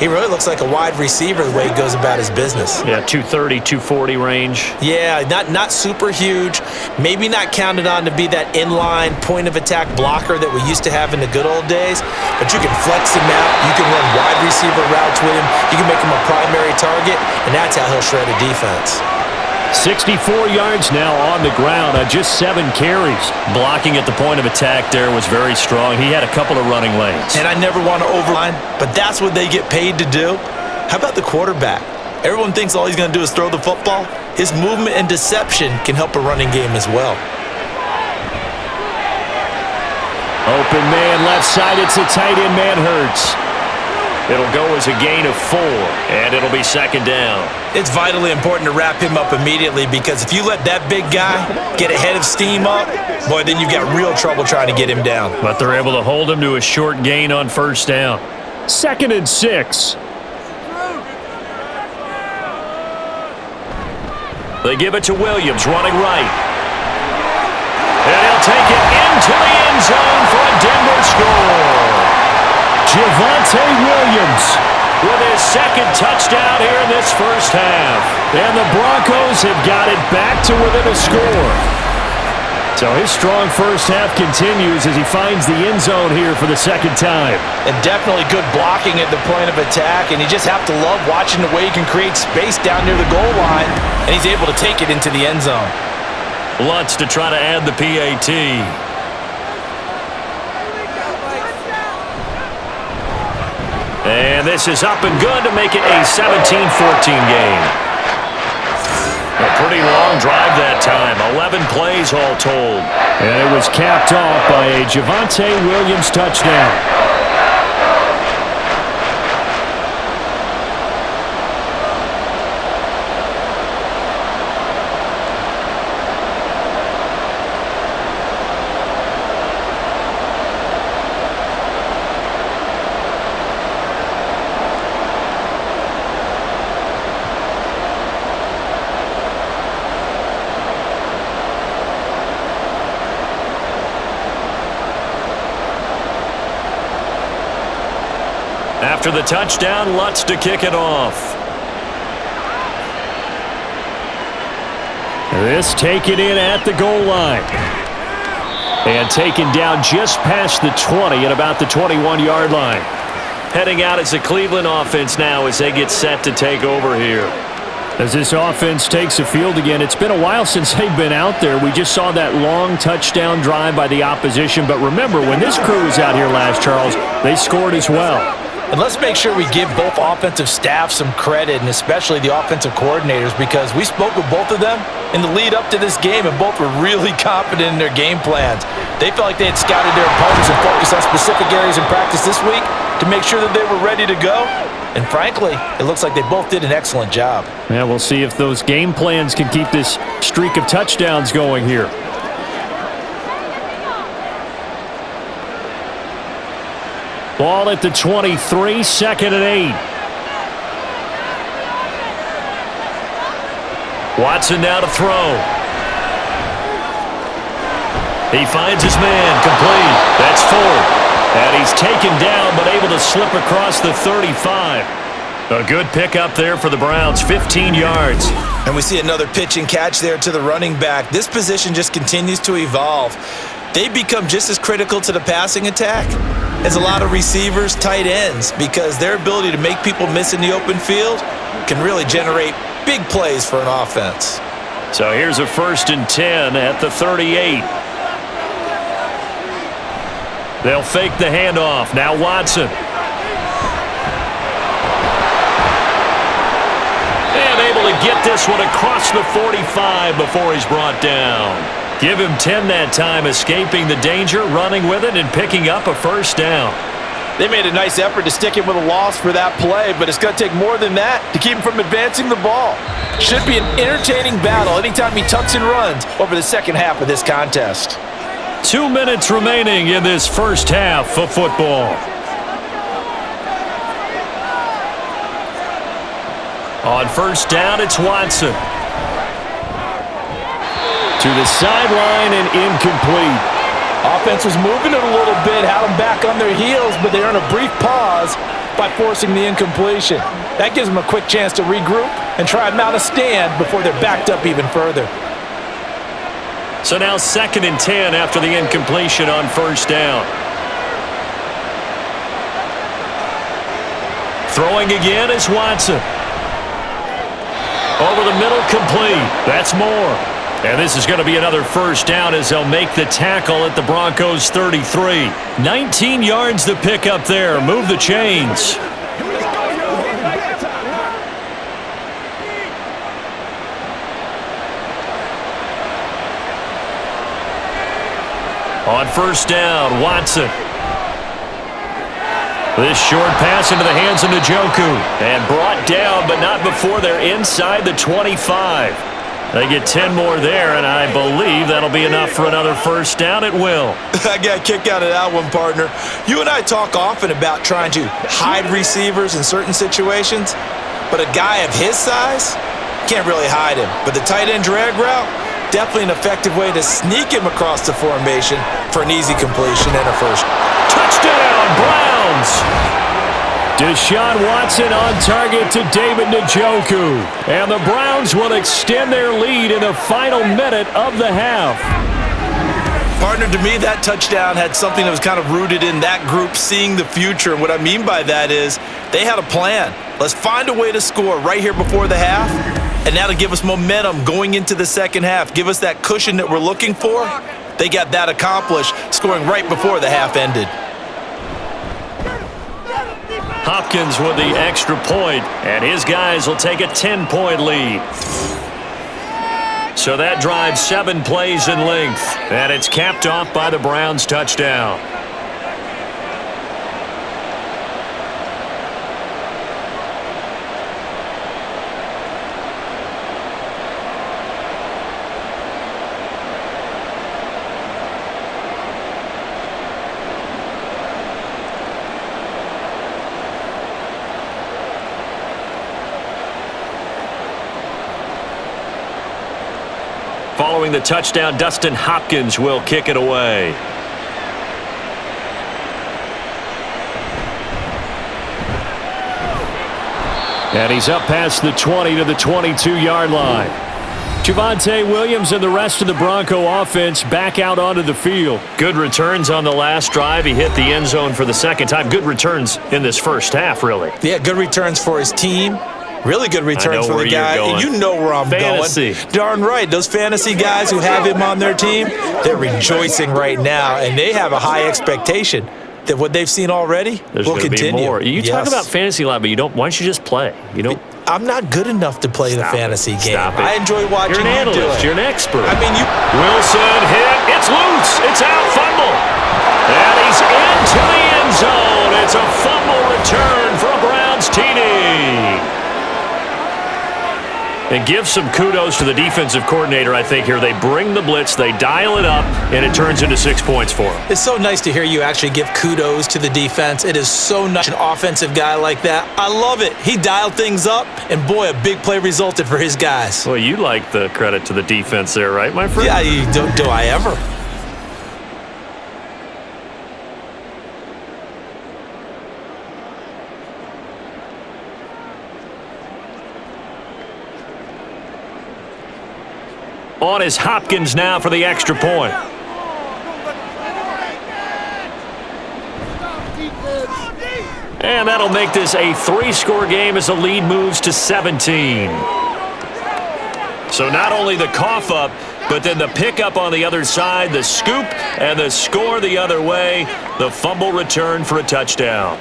he really looks like a wide receiver the way he goes about his business. Yeah, 230, 240 range. Yeah, not super huge. Maybe not counted on to be that inline point-of-attack blocker that we used to have in the good old days, but you can flex him out. You can run wide receiver routes with him. You can make him a primary target, and that's how he'll shred a defense. 64 yards now on the ground on just 7 carries. Blocking at the point of attack there was very strong. He had a couple of running lanes. And I never want to overline, but that's what they get paid to do. How about the quarterback? Everyone thinks all he's going to do is throw the football. His movement and deception can help a running game as well. Open man left side. It's a tight end. Manhertz. It'll go as a gain of 4, and it'll be second down. It's vitally important to wrap him up immediately because if you let that big guy get ahead of steam up, boy, then you've got real trouble trying to get him down. But they're able to hold him to a short gain on first down. 2nd and 6. They give it to Williams, running right. And he'll take it into the end zone for a Denver score. Javonte Williams with his 2nd touchdown here in this first half. And the Broncos have got it back to within a score. So his strong first half continues as he finds the end zone here for the 2nd time. And definitely good blocking at the point of attack, and you just have to love watching the way he can create space down near the goal line, and he's able to take it into the end zone. Lutz to try to add the PAT. And this is up and good to make it a 17-14 game. A pretty long drive that time. 11 plays all told. And it was capped off by a Javonte Williams touchdown. After the touchdown, Lutz to kick it off. This taken in at the goal line. And taken down just past the 20 at about the 21-yard line. Heading out as the Cleveland offense now as they get set to take over here. As this offense takes the field again, it's been a while since they've been out there. We just saw that long touchdown drive by the opposition. But remember, when this crew was out here last, Charles, they scored as well. And let's make sure we give both offensive staffs some credit, and especially the offensive coordinators, because we spoke with both of them in the lead up to this game, and both were really confident in their game plans. They felt like they had scouted their opponents and focused on specific areas in practice this week to make sure that they were ready to go. And frankly, it looks like they both did an excellent job. Yeah, we'll see if those game plans can keep this streak of touchdowns going here. Ball at the 23, 2nd and 8. Watson now to throw. He finds his man, complete. That's full. And he's taken down, but able to slip across the 35. A good pickup there for the Browns, 15 yards. And we see another pitch and catch there to the running back. This position just continues to evolve. They become just as critical to the passing attack as a lot of receivers, tight ends, because their ability to make people miss in the open field can really generate big plays for an offense. So here's a 1st and 10 at the 38. They'll fake the handoff. Now Watson. And able to get this one across the 45 before he's brought down. Give him 10 that time, escaping the danger, running with it, and picking up a 1st down. They made a nice effort to stick him with a loss for that play, but it's going to take more than that to keep him from advancing the ball. Should be an entertaining battle anytime he tucks and runs over the second half of this contest. 2 minutes remaining in this first half of football. On 1st down, it's Watson. To the sideline and incomplete. Offense was moving it a little bit, had them back on their heels, but they earn a brief pause by forcing the incompletion. That gives them a quick chance to regroup and try and mount a stand before they're backed up even further. So now 2nd and 10 after the incompletion on 1st down. Throwing again is Watson. Over the middle, complete. That's more. And this is going to be another 1st down as they'll make the tackle at the Broncos' 33. 19 yards to pick up there. Move the chains. On 1st down, Watson. This short pass into the hands of Njoku. And brought down, but not before they're inside the 25. They get 10 more there, and I believe that'll be enough for another 1st down. It will. I got a kick out of that one, partner. You and I talk often about trying to hide receivers in certain situations, but a guy of his size can't really hide him. But the tight end drag route, definitely an effective way to sneak him across the formation for an easy completion and a 1st. Touchdown, Browns! Deshaun Watson on target to David Njoku. And the Browns will extend their lead in the final minute of the half. Partner, to me, that touchdown had something that was kind of rooted in that group seeing the future. And what I mean by that is they had a plan. Let's find a way to score right here before the half. And that'll give us momentum going into the second half. Give us that cushion that we're looking for. They got that accomplished, scoring right before the half ended. Hopkins with the extra point, and his guys will take a 10-point lead. So that drives 7 plays in length, and it's capped off by the Browns' touchdown. Following the touchdown, Dustin Hopkins will kick it away. And he's up past the 20 to the 22-yard line. Javonte Williams and the rest of the Bronco offense back out onto the field. Good returns on the last drive. He hit the end zone for the second time. Good returns in this first half, really. Yeah, good returns for his team. Really good returns for the guy. And you know where I'm Fantasy. going. Darn right. Those fantasy guys who have him on their team, they're rejoicing right now, and they have a high expectation that what they've seen already will continue. Be more. You talk about fantasy line, but you don't. Why don't you just play? You don't. I'm not good enough to play the fantasy game. I enjoy watching You're an you do analyst. it. You're an expert. I mean, Wilson hit. It's loose. It's out. Fumble. And he's into the end zone. It's a fumble return for a Browns TD. And give some kudos to the defensive coordinator, I think, here. They bring the blitz, they dial it up, and it turns into 6 points for them. It's so nice to hear you actually give kudos to the defense. It is so nice, an offensive guy like that. I love it. He dialed things up, and boy, a big play resulted for his guys. Well, you like the credit to the defense there, right, my friend? Yeah, do I ever? On is Hopkins now for the extra point. And that'll make this a 3-score game as the lead moves to 17. So not only the cough up, but then the pickup on the other side, the scoop, and the score the other way, the fumble return for a touchdown.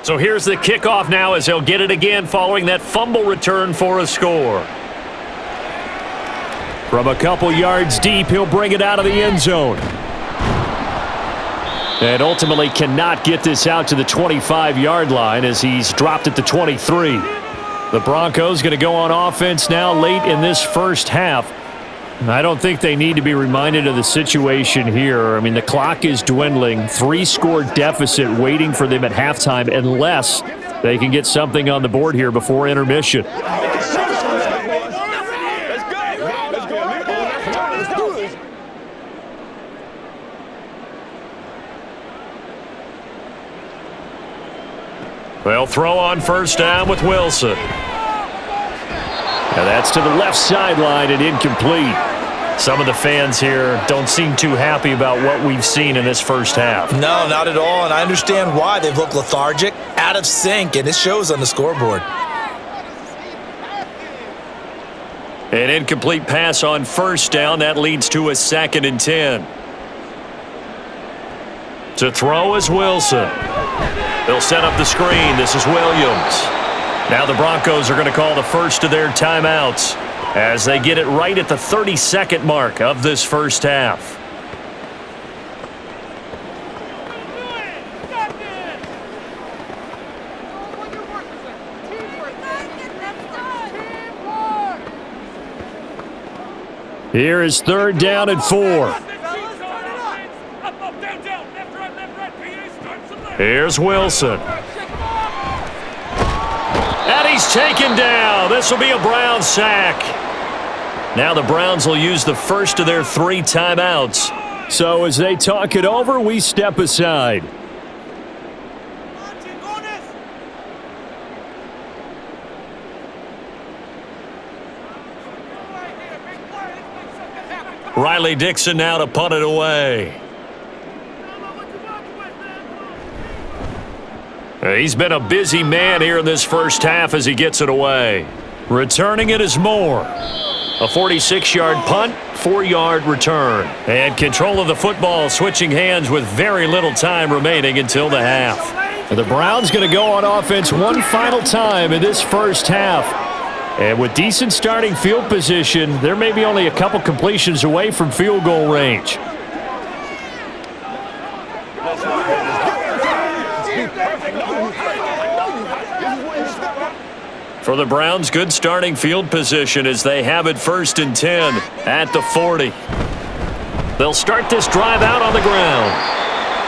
So here's the kickoff now as he'll get it again following that fumble return for a score. From a couple yards deep, he'll bring it out of the end zone. And ultimately cannot get this out to the 25-yard line as he's dropped at the 23. The Broncos going to go on offense now late in this first half. I don't think they need to be reminded of the situation here. I mean, the clock is dwindling. 3-score deficit waiting for them at halftime unless they can get something on the board here before intermission. They'll throw on first down with Wilson. And that's to the left sideline and incomplete. Some of the fans here don't seem too happy about what we've seen in this first half. No, not at all, and I understand why. They've looked lethargic, out of sync, and it shows on the scoreboard. An incomplete pass on first down. That leads to a 2nd and 10. To throw is Wilson. They'll set up the screen. This is Williams. Now the Broncos are going to call the first of their timeouts as they get it right at the 32nd mark of this first half. Here is 3rd down and 4. Here's Wilson. And he's taken down. This will be a Browns sack. Now the Browns will use the first of their 3 timeouts. So as they talk it over, we step aside. Riley Dixon now to punt it away. He's been a busy man here in this first half as he gets it away. Returning it is Moore. A 46-yard punt, 4-yard return. And control of the football switching hands with very little time remaining until the half. And the Browns going to go on offense one final time in this first half. And with decent starting field position, there may be only a couple completions away from field goal range. For the Browns, good starting field position as they have it 1st and 10 at the 40. They'll start this drive out on the ground.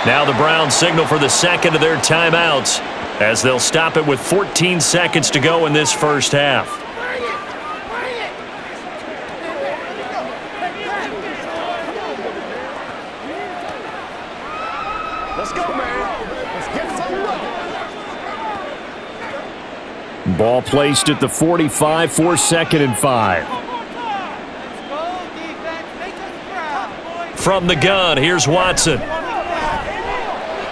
Now the Browns signal for the second of their timeouts as they'll stop it with 14 seconds to go in this first half. Let's go, man. Let's get some love. Ball placed at the 45 for 2nd and 5. From the gun, here's Watson.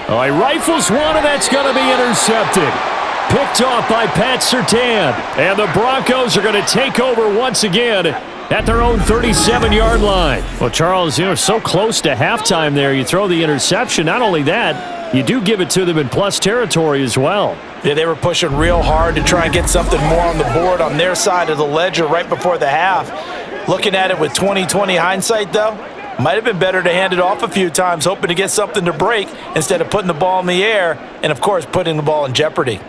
Oh, he rifles one, and that's going to be intercepted. Picked off by Pat Surtain. And the Broncos are going to take over once again at their own 37-yard line. Well, Charles, you're so close to halftime there. You throw the interception. Not only that, you do give it to them in plus territory as well. Yeah, they were pushing real hard to try and get something more on the board on their side of the ledger right before the half. Looking at it with 20/20 hindsight, though, might have been better to hand it off a few times, hoping to get something to break instead of putting the ball in the air and, of course, putting the ball in jeopardy.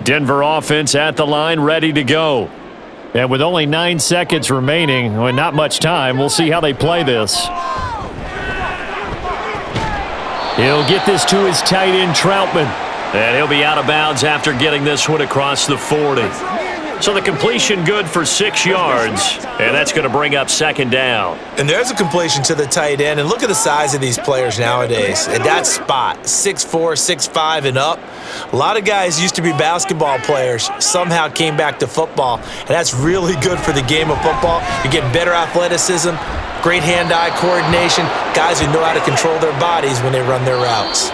Denver offense at the line, ready to go. And with only 9 seconds remaining, well, not much time, we'll see how they play this. He'll get this to his tight end, Troutman. And he'll be out of bounds after getting this one across the 40. So the completion good for 6 yards, and that's going to bring up 2nd down. And there's a completion to the tight end, and look at the size of these players nowadays. At that spot, 6'4", 6'5", and up. A lot of guys used to be basketball players, somehow came back to football, and that's really good for the game of football. You're getting better athleticism, great hand-eye coordination, guys who know how to control their bodies when they run their routes.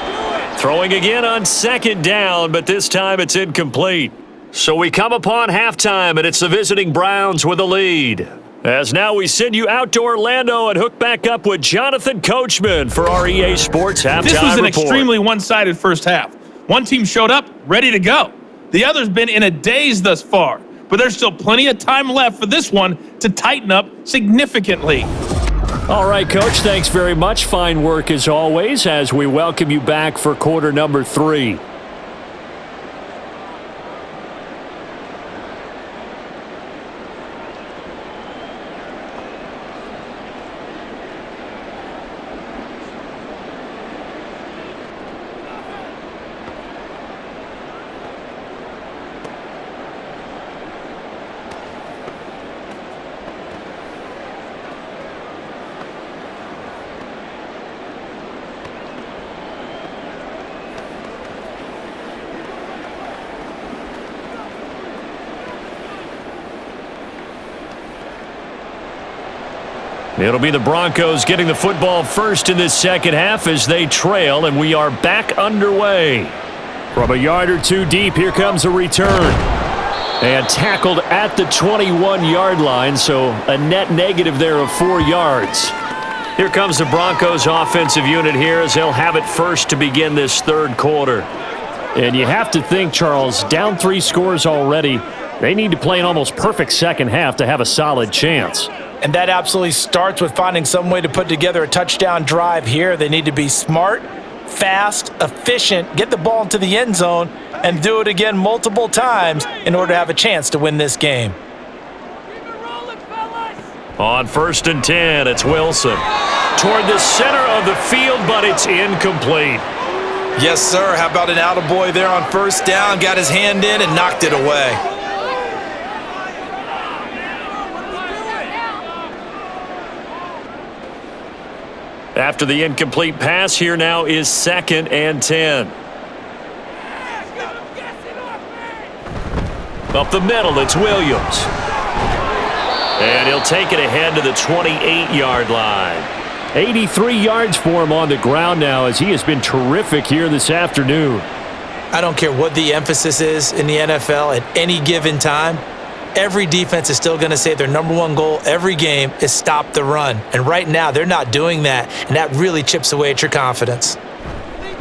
Throwing again on 2nd down, but this time it's incomplete. So we come upon halftime, and it's the visiting Browns with the lead. As now we send you out to Orlando and hook back up with Jonathan Coachman for our EA Sports Halftime Report. This was an extremely one-sided first half. One team showed up, ready to go. The other's been in a daze thus far, but there's still plenty of time left for this one to tighten up significantly. All right, Coach, thanks very much. Fine work as always as we welcome you back for quarter number 3. It'll be the Broncos getting the football first in this second half as they trail, and we are back underway. From a yard or two deep, here comes a return. And tackled at the 21-yard line, so a net negative there of 4 yards. Here comes the Broncos offensive unit here as they'll have it first to begin this third quarter. And you have to think, Charles, down 3 scores already, they need to play an almost perfect second half to have a solid chance. And that absolutely starts with finding some way to put together a touchdown drive here. They need to be smart, fast, efficient, get the ball into the end zone, and do it again multiple times in order to have a chance to win this game. On 1st and 10, it's Wilson. Toward the center of the field, but it's incomplete. Yes, sir. How about an attaboy there on 1st down? Got his hand in and knocked it away. After the incomplete pass, here now is 2nd and 10. Up the middle, it's Williams. And he'll take it ahead to the 28-yard line. 83 yards for him on the ground now as he has been terrific here this afternoon. I don't care what the emphasis is in the NFL at any given time. Every defense is still going to say their number one goal every game is stop the run. And right now, they're not doing that, and that really chips away at your confidence.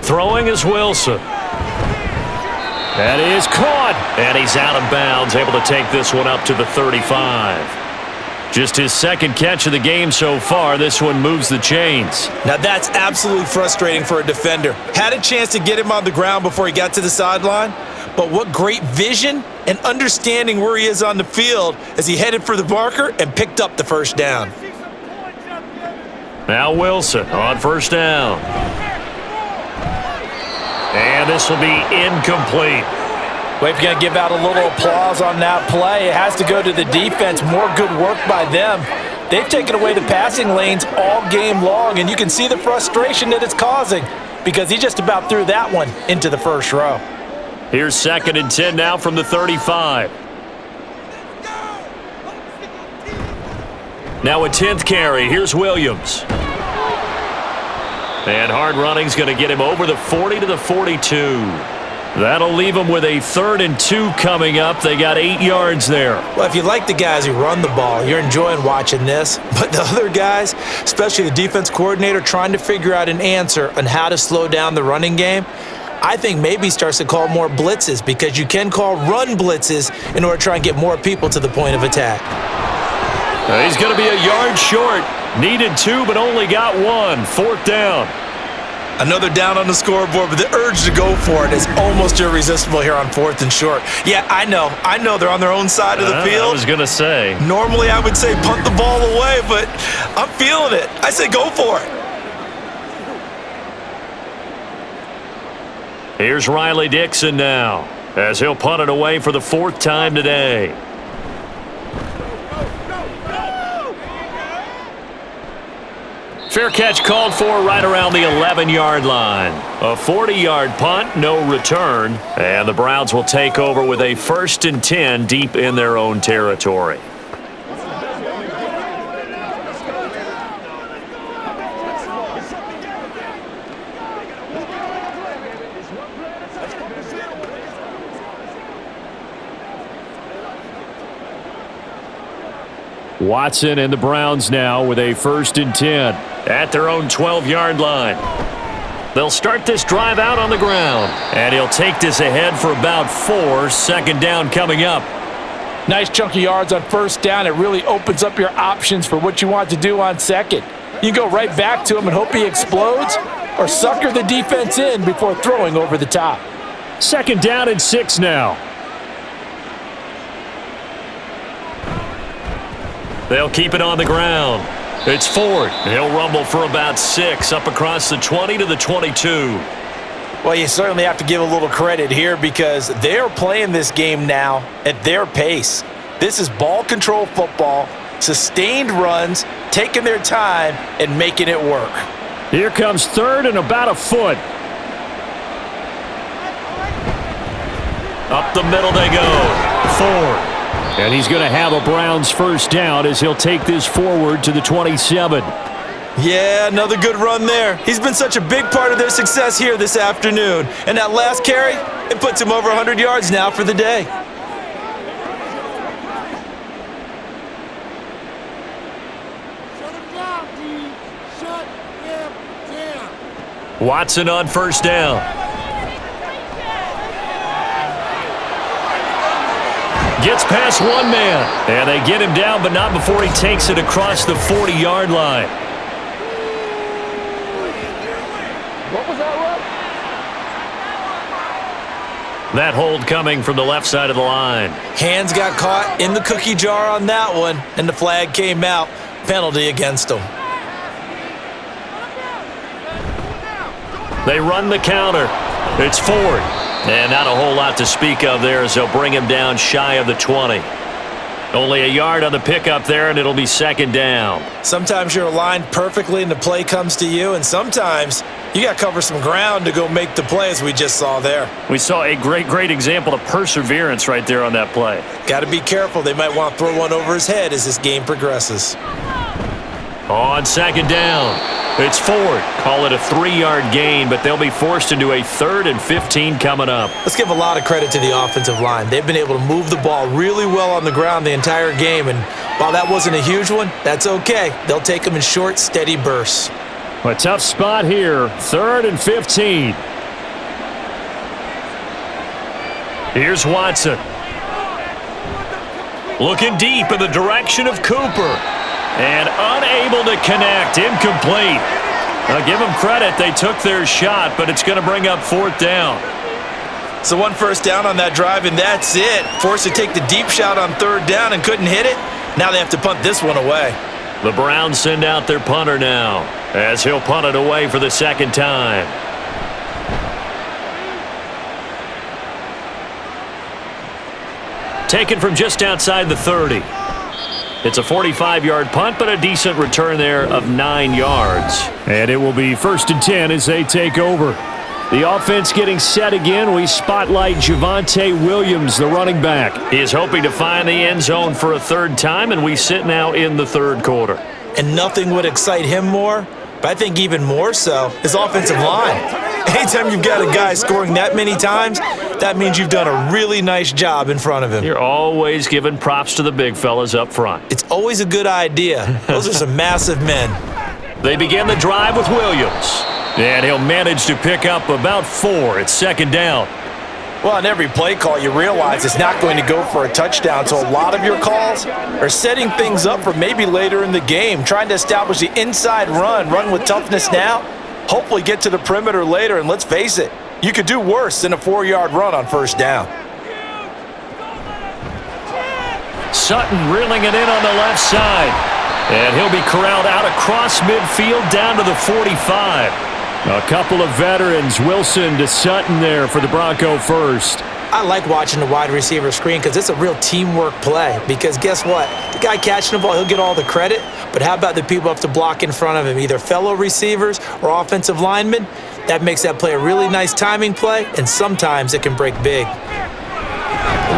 Throwing is Wilson. That is caught, and he's out of bounds, able to take this one up to the 35. Just his 2nd catch of the game so far. This one moves the chains. Now, that's absolutely frustrating for a defender. Had a chance to get him on the ground before he got to the sideline, but what great vision and understanding where he is on the field as he headed for the marker and picked up the 1st down. Now Wilson on first down. And this will be incomplete. Well, if you're going to give out a little applause on that play, it has to go to the defense. More good work by them. They've taken away the passing lanes all game long, and you can see the frustration that it's causing because he just about threw that one into the first row. Here's 2nd and 10 now from the 35. Now a 10th carry. Here's Williams. And hard running's going to get him over the 40 to the 42. That'll leave them with a 3rd and 2 coming up. They got 8 yards there. Well, if you like the guys who run the ball, you're enjoying watching this. But the other guys, especially the defense coordinator, trying to figure out an answer on how to slow down the running game, I think maybe he starts to call more blitzes because you can call run blitzes in order to try and get more people to the point of attack. He's going to be a yard short. Needed 2, but only got 1. 4th down. Another down on the scoreboard, but the urge to go for it is almost irresistible here on 4th and short. Yeah, I know they're on their own side of the field. I was going to say. Normally I would say punt the ball away, but I'm feeling it. I say go for it. Here's Riley Dixon now, as he'll punt it away for the 4th time today. Fair catch called for right around the 11-yard line. A 40-yard punt, no return. And the Browns will take over with a 1st and 10 deep in their own territory. Watson and the Browns now with a 1st and 10 at their own 12-yard line. They'll start this drive out on the ground, and he'll take this ahead for about 4. 2nd down coming up. Nice chunk of yards on 1st down. It really opens up your options for what you want to do on 2nd. You go right back to him and hope he explodes, or sucker the defense in before throwing over the top. 2nd down and 6 now. They'll keep it on the ground. It's Ford. He'll rumble for about 6 up across the 20 to the 22. Well, you certainly have to give a little credit here because they're playing this game now at their pace. This is ball control football, sustained runs, taking their time and making it work. Here comes 3rd and about a foot. Up the middle they go. Ford. And he's going to have a Browns 1st down as he'll take this forward to the 27. Yeah, another good run there. He's been such a big part of their success here this afternoon. And that last carry, it puts him over 100 yards now for the day. Watson on 1st down. Gets past one man, and they get him down, but not before he takes it across the 40-yard line. What was that run? That hold coming from the left side of the line. Hands got caught in the cookie jar on that one, and the flag came out. Penalty against him. They run the counter. It's Ford. And not a whole lot to speak of there as they'll bring him down shy of the 20. Only a yard on the pickup there, and it'll be 2nd down. Sometimes you're aligned perfectly and the play comes to you, and sometimes you got to cover some ground to go make the play as we just saw there. We saw a great example of perseverance right there on that play. Got to be careful. They might want to throw one over his head as this game progresses. On 2nd down, it's Ford. Call it a 3-yard gain, but they'll be forced into a 3rd and 15 coming up. Let's give a lot of credit to the offensive line. They've been able to move the ball really well on the ground the entire game, and while that wasn't a huge one, that's okay. They'll take them in short, steady bursts. A tough spot here, 3rd and 15. Here's Watson. Looking deep in the direction of Cooper. And unable to connect, incomplete. Now give them credit, they took their shot, but it's going to bring up 4th down. So 1 first down on that drive, and that's it. Forced to take the deep shot on 3rd down and couldn't hit it. Now they have to punt this one away. The Browns send out their punter now. as he'll punt it away for the second time. Taken from just outside the 30. It's a 45-yard punt, but a decent return there of 9 yards. And it will be 1st and 10 as they take over. The offense getting set again. We spotlight Javonte Williams, the running back. He is hoping to find the end zone for a third time, and we sit now in the third quarter. And nothing would excite him more, but I think even more so, his offensive line. Anytime you've got a guy scoring that many times, that means you've done a really nice job in front of him. You're always giving props to the big fellas up front. It's always a good idea. Those are some massive men. They begin the drive with Williams. And he'll manage to pick up about 4. It's 2nd down. Well, on every play call, you realize it's not going to go for a touchdown, so a lot of your calls are setting things up for maybe later in the game, trying to establish the inside run with toughness now, hopefully get to the perimeter later, and let's face it, you could do worse than a 4-yard run on 1st down. Sutton reeling it in on the left side. And he'll be corralled out across midfield down to the 45. A couple of veterans, Wilson to Sutton there for the Bronco first. I like watching the wide receiver screen because it's a real teamwork play. Because guess what? The guy catching the ball, he'll get all the credit. But how about the people up to block in front of him, either fellow receivers or offensive linemen? That makes that play a really nice timing play, and sometimes it can break big.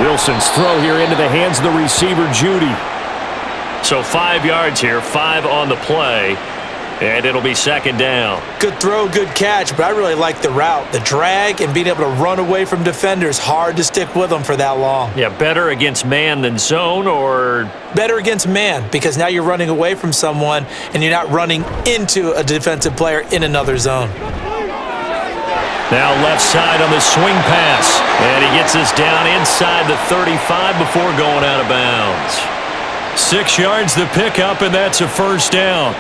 Wilson's throw here into the hands of the receiver, Judy. So 5 yards here, 5 on the play. And it'll be 2nd down. Good throw, good catch, but I really like the route. The drag and being able to run away from defenders, hard to stick with them for that long. Yeah, better against man than zone, or? Better against man, because now you're running away from someone and you're not running into a defensive player in another zone. Now left side on the swing pass. And he gets us down inside the 35 before going out of bounds. 6 yards the pickup, and that's a 1st down.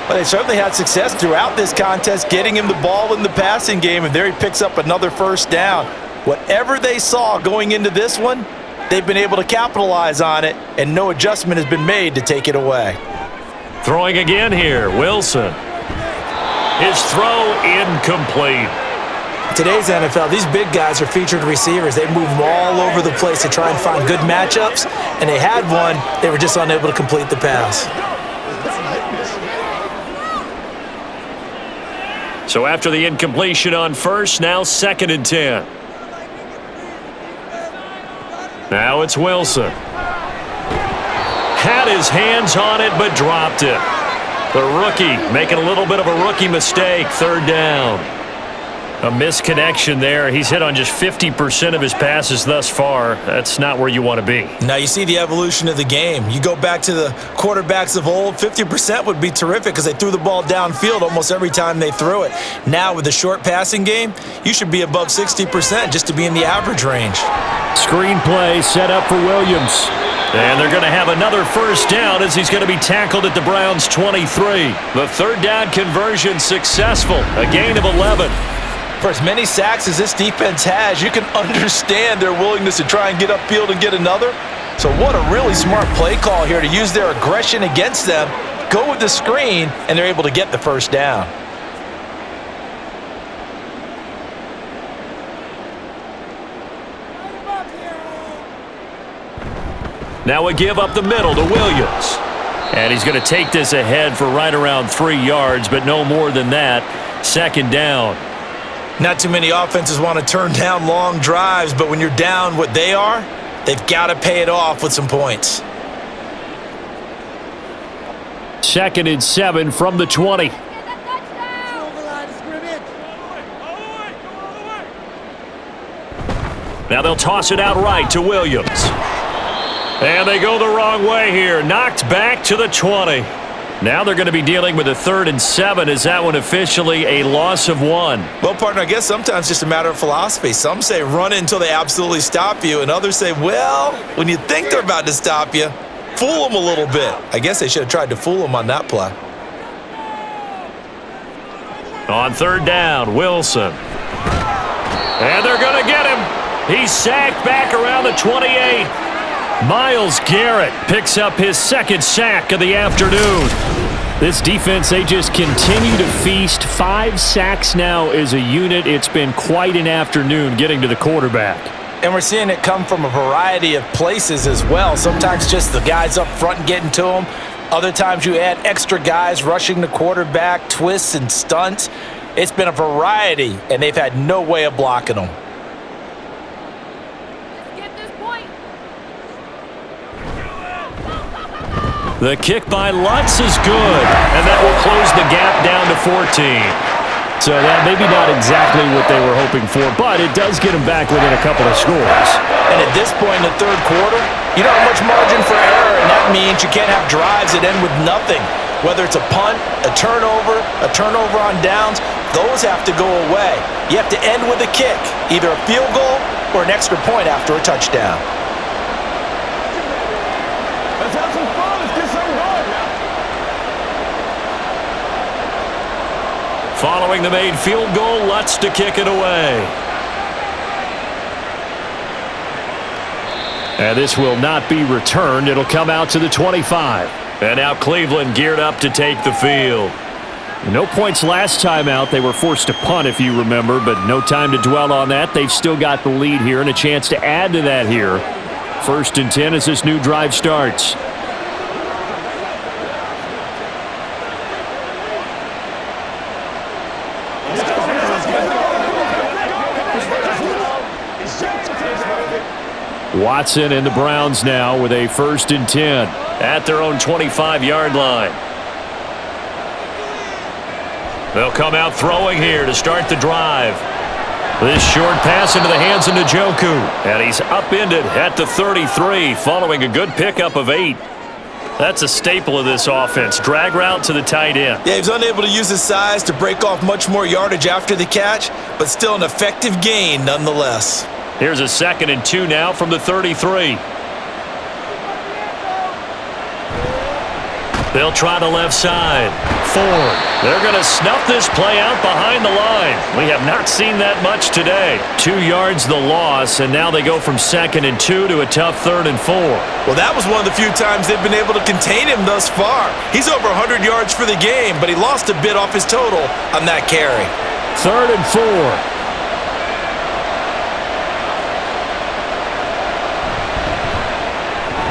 Well, they certainly had success throughout this contest, getting him the ball in the passing game, and there he picks up another 1st down. Whatever they saw going into this one, they've been able to capitalize on it, and no adjustment has been made to take it away. Throwing again here, Wilson. His throw incomplete. Today's NFL, these big guys are featured receivers. They move all over the place to try and find good matchups, and they had one. They were just unable to complete the pass. So after the incompletion on 1st, now 2nd and 10. Now it's Wilson. Had his hands on it, but dropped it. The rookie making a little bit of a rookie mistake, 3rd down. A misconnection there. He's hit on just 50% of his passes thus far. That's not where you want to be. Now you see the evolution of the game. You go back to the quarterbacks of old, 50% would be terrific because they threw the ball downfield almost every time they threw it. Now with the short passing game, you should be above 60% just to be in the average range. Screen play set up for Williams. And they're going to have another 1st down as he's going to be tackled at the Browns' 23. The 3rd down conversion successful. A gain of 11. For as many sacks as this defense has, you can understand their willingness to try and get upfield and get another. So what a really smart play call here to use their aggression against them, go with the screen, and they're able to get the 1st down. Now a give up the middle to Williams. And he's going to take this ahead for right around 3 yards, but no more than that. 2nd down. Not too many offenses want to turn down long drives, but when you're down what they are, they've got to pay it off with some points. 2nd and 7 from the 20. Now they'll toss it out right to Williams. And they go the wrong way here. Knocked back to the 20. Now they're going to be dealing with a 3rd and 7. Is that one officially a loss of 1? Well, partner, I guess sometimes it's just a matter of philosophy. Some say run it until they absolutely stop you, and others say, well, when you think they're about to stop you, fool them a little bit. I guess they should have tried to fool them on that play. On 3rd down, Wilson. And they're going to get him. He's sacked back around the 28. Myles Garrett picks up his 2nd sack of the afternoon. This defense, they just continue to feast. 5 sacks now as a unit. It's been quite an afternoon getting to the quarterback. And we're seeing it come from a variety of places as well. Sometimes just the guys up front getting to them. Other times you add extra guys rushing the quarterback, twists and stunts. It's been a variety, and they've had no way of blocking them. The kick by Lutz is good, and that will close the gap down to 14. So that maybe not exactly what they were hoping for, but it does get them back within a couple of scores. And at this point in the third quarter, you don't have much margin for error, and that means you can't have drives that end with nothing. Whether it's a punt, a turnover on downs, those have to go away. You have to end with a kick, either a field goal or an extra point after a touchdown. Let's have some fun. Let's get something going now. Following the made field goal, Lutz to kick it away. And this will not be returned. It'll come out to the 25. And now Cleveland geared up to take the field. No points last time out. They were forced to punt, if you remember, but no time to dwell on that. They've still got the lead here and a chance to add to that here. 1st and 10 as this new drive starts. Watson and the Browns now with a 1st and 10 at their own 25-yard line. They'll come out throwing here to start the drive. This short pass into the hands of Njoku, and he's upended at the 33 following a good pickup of 8. That's a staple of this offense. Drag route to the tight end. Yeah, he was unable to use his size to break off much more yardage after the catch, but still an effective gain nonetheless. Here's a 2nd and 2 now from the 33. They'll try the left side. Ford. They're going to snuff this play out behind the line. We have not seen that much today. 2 yards the loss, and now they go from 2nd and 2 to a tough 3rd and 4. Well, that was one of the few times they've been able to contain him thus far. He's over 100 yards for the game, but he lost a bit off his total on that carry. 3rd and 4.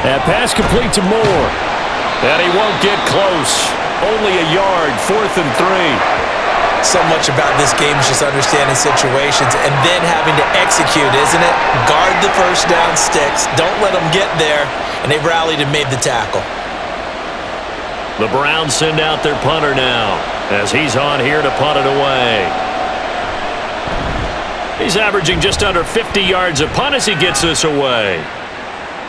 That pass complete to Moore. And he won't get close. Only a yard, 4th and 3. So much about this game is just understanding situations and then having to execute, isn't it? Guard the first down sticks. Don't let them get there. And they've rallied and made the tackle. The Browns send out their punter now as he's on here to punt it away. He's averaging just under 50 yards a punt as he gets this away.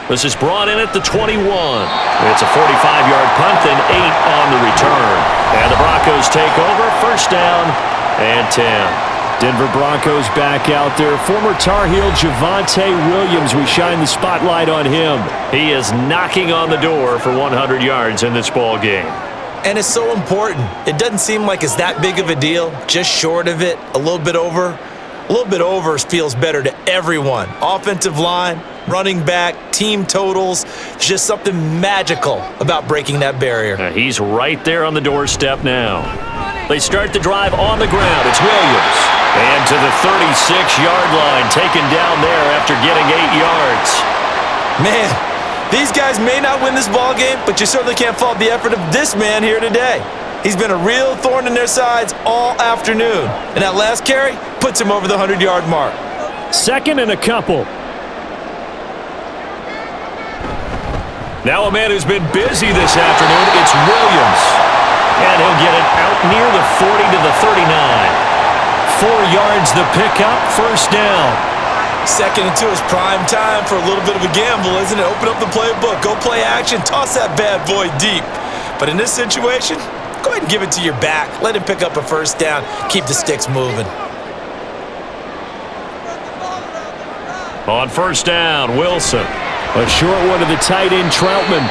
This is brought in at the 21. It's a 45-yard punt, then 8 on the return. And the Broncos take over, 1st down and 10. Denver Broncos back out there. Former Tar Heel Javonte Williams, we shine the spotlight on him. He is knocking on the door for 100 yards in this ball game. And it's so important. It doesn't seem like it's that big of a deal, just short of it, a little bit over. A little bit over feels better to everyone. Offensive line, running back, team totals. There's just something magical about breaking that barrier. He's right there on the doorstep now. They start the drive on the ground. It's Williams. And to the 36-yard line, taken down there after getting 8 yards. Man, these guys may not win this ball game, but you certainly can't fault the effort of this man here today. He's been a real thorn in their sides all afternoon. And that last carry puts him over the 100-yard mark. 2nd and a couple. Now a man who's been busy this afternoon, it's Williams. And he'll get it out near the 40 to the 39. 4 yards the pickup, 1st down. 2nd and 2 is prime time for a little bit of a gamble, isn't it? Open up the playbook, go play action, toss that bad boy deep. But in this situation, go ahead and give it to your back. Let him pick up a 1st down. Keep the sticks moving. On 1st down, Wilson. A short one to the tight end, Troutman.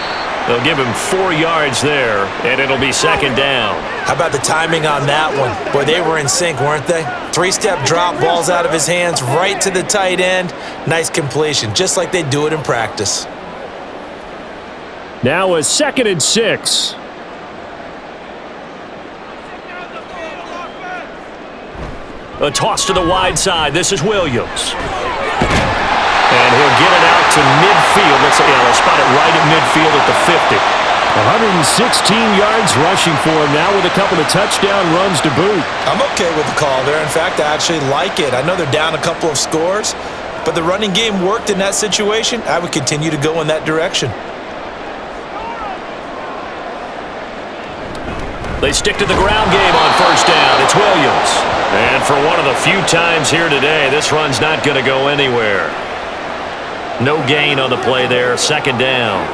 They'll give him 4 yards there, and it'll be 2nd down. How about the timing on that one? Boy, they were in sync, weren't they? 3-step drop, balls out of his hands, right to the tight end. Nice completion, just like they do it in practice. Now a 2nd and 6. A toss to the wide side. This is Williams. And he'll get it out to midfield. They'll spot it right at midfield at the 50. 116 yards rushing for him now with a couple of touchdown runs to boot. I'm okay with the call there. In fact, I actually like it. I know they're down a couple of scores, but the running game worked in that situation. I would continue to go in that direction. They stick to the ground game on first down. It's Williams. And for one of the few times here today, this run's not going to go anywhere. No gain on the play there. Second down.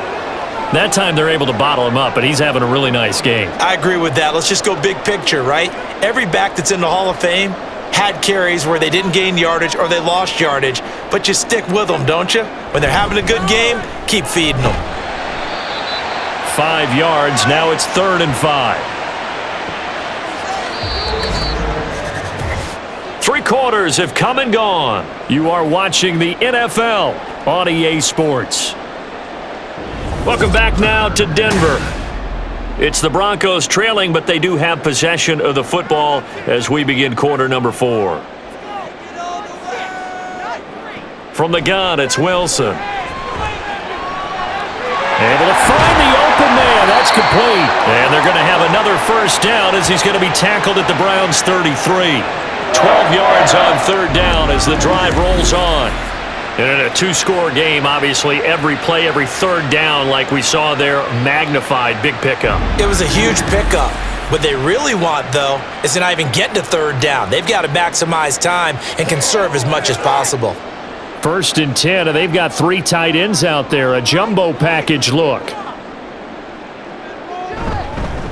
That time they're able to bottle him up, but he's having a really nice game. I agree with that. Let's just go big picture, right? Every back that's in the Hall of Fame had carries where they didn't gain yardage or they lost yardage, but you stick with them, don't you? When they're having a good game, keep feeding them. 5 yards. Now it's 3rd and 5. 3 quarters have come and gone. You are watching the NFL on EA Sports. Welcome back now to Denver. It's the Broncos trailing, but they do have possession of the football as we begin quarter number 4. From the gun, it's Wilson. Able to find the open man. That's complete. And they're going to have another first down as he's going to be tackled at the Browns' 33. 12 yards on 3rd down as the drive rolls on. And in a 2-score game, obviously, every play, every 3rd down, like we saw there, magnified. Big pickup. It was a huge pickup. What they really want, though, is to not even get to 3rd down. They've got to maximize time and conserve as much as possible. 1st and 10, and they've got 3 tight ends out there. A jumbo package look.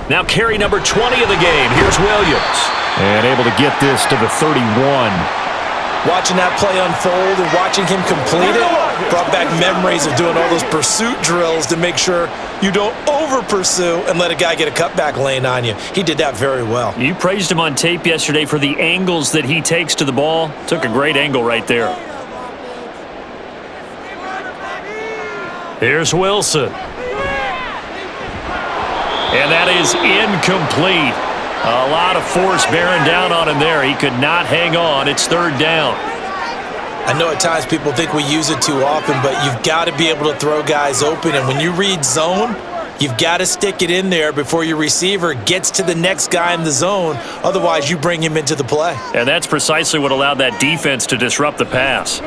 Now carry number 20 of the game. Here's Williams. And able to get this to the 31. Watching that play unfold and watching him complete it brought back memories of doing all those pursuit drills to make sure you don't over-pursue and let a guy get a cutback lane on you. He did that very well. You praised him on tape yesterday for the angles that he takes to the ball. Took a great angle right there. Here's Wilson. And that is incomplete. A lot of force bearing down on him there. He could not hang on. It's 3rd down. I know at times people think we use it too often, but you've got to be able to throw guys open. And when you read zone, you've got to stick it in there before your receiver gets to the next guy in the zone. Otherwise, you bring him into the play. And that's precisely what allowed that defense to disrupt the pass.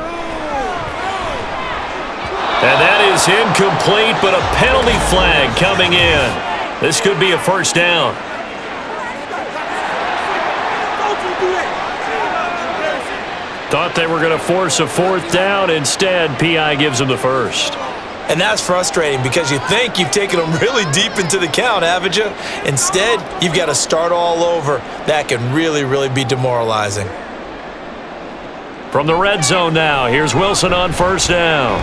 And that is incomplete, but a penalty flag coming in. This could be a first down. Thought they were going to force a 4th down. Instead, P.I. gives them the first. And that's frustrating because you think you've taken them really deep into the count, haven't you? Instead, you've got to start all over. That can really, really be demoralizing. From the red zone now, here's Wilson on first down.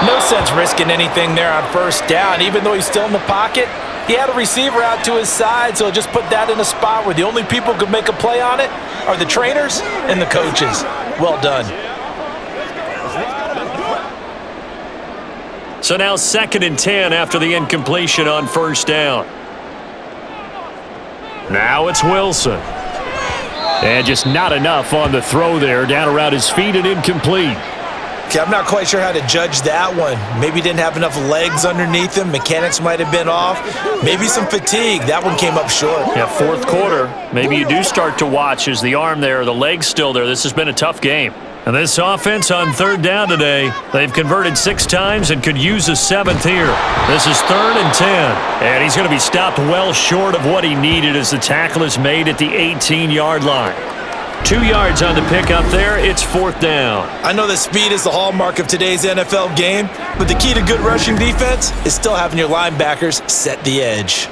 No sense risking anything there on first down. Even though he's still in the pocket, he had a receiver out to his side, so just put that in a spot where the only people who could make a play on it are the trainers and the coaches. Well done. So now 2nd and 10 after the incompletion on first down. Now it's Wilson. And just not enough on the throw there. Down around his feet and incomplete. Okay, I'm not quite sure how to judge that one. Maybe didn't have enough legs underneath him. Mechanics might have been off. Maybe some fatigue. That one came up short. Yeah, 4th quarter. Maybe you do start to watch as the arm there, the leg's still there. This has been a tough game. And this offense on 3rd down today, they've converted 6 times and could use a 7th here. This is 3rd and 10. And he's going to be stopped well short of what he needed as the tackle is made at the 18-yard line. 2 yards on the pickup there. It's 4th down. I know that speed is the hallmark of today's NFL game, but the key to good rushing defense is still having your linebackers set the edge.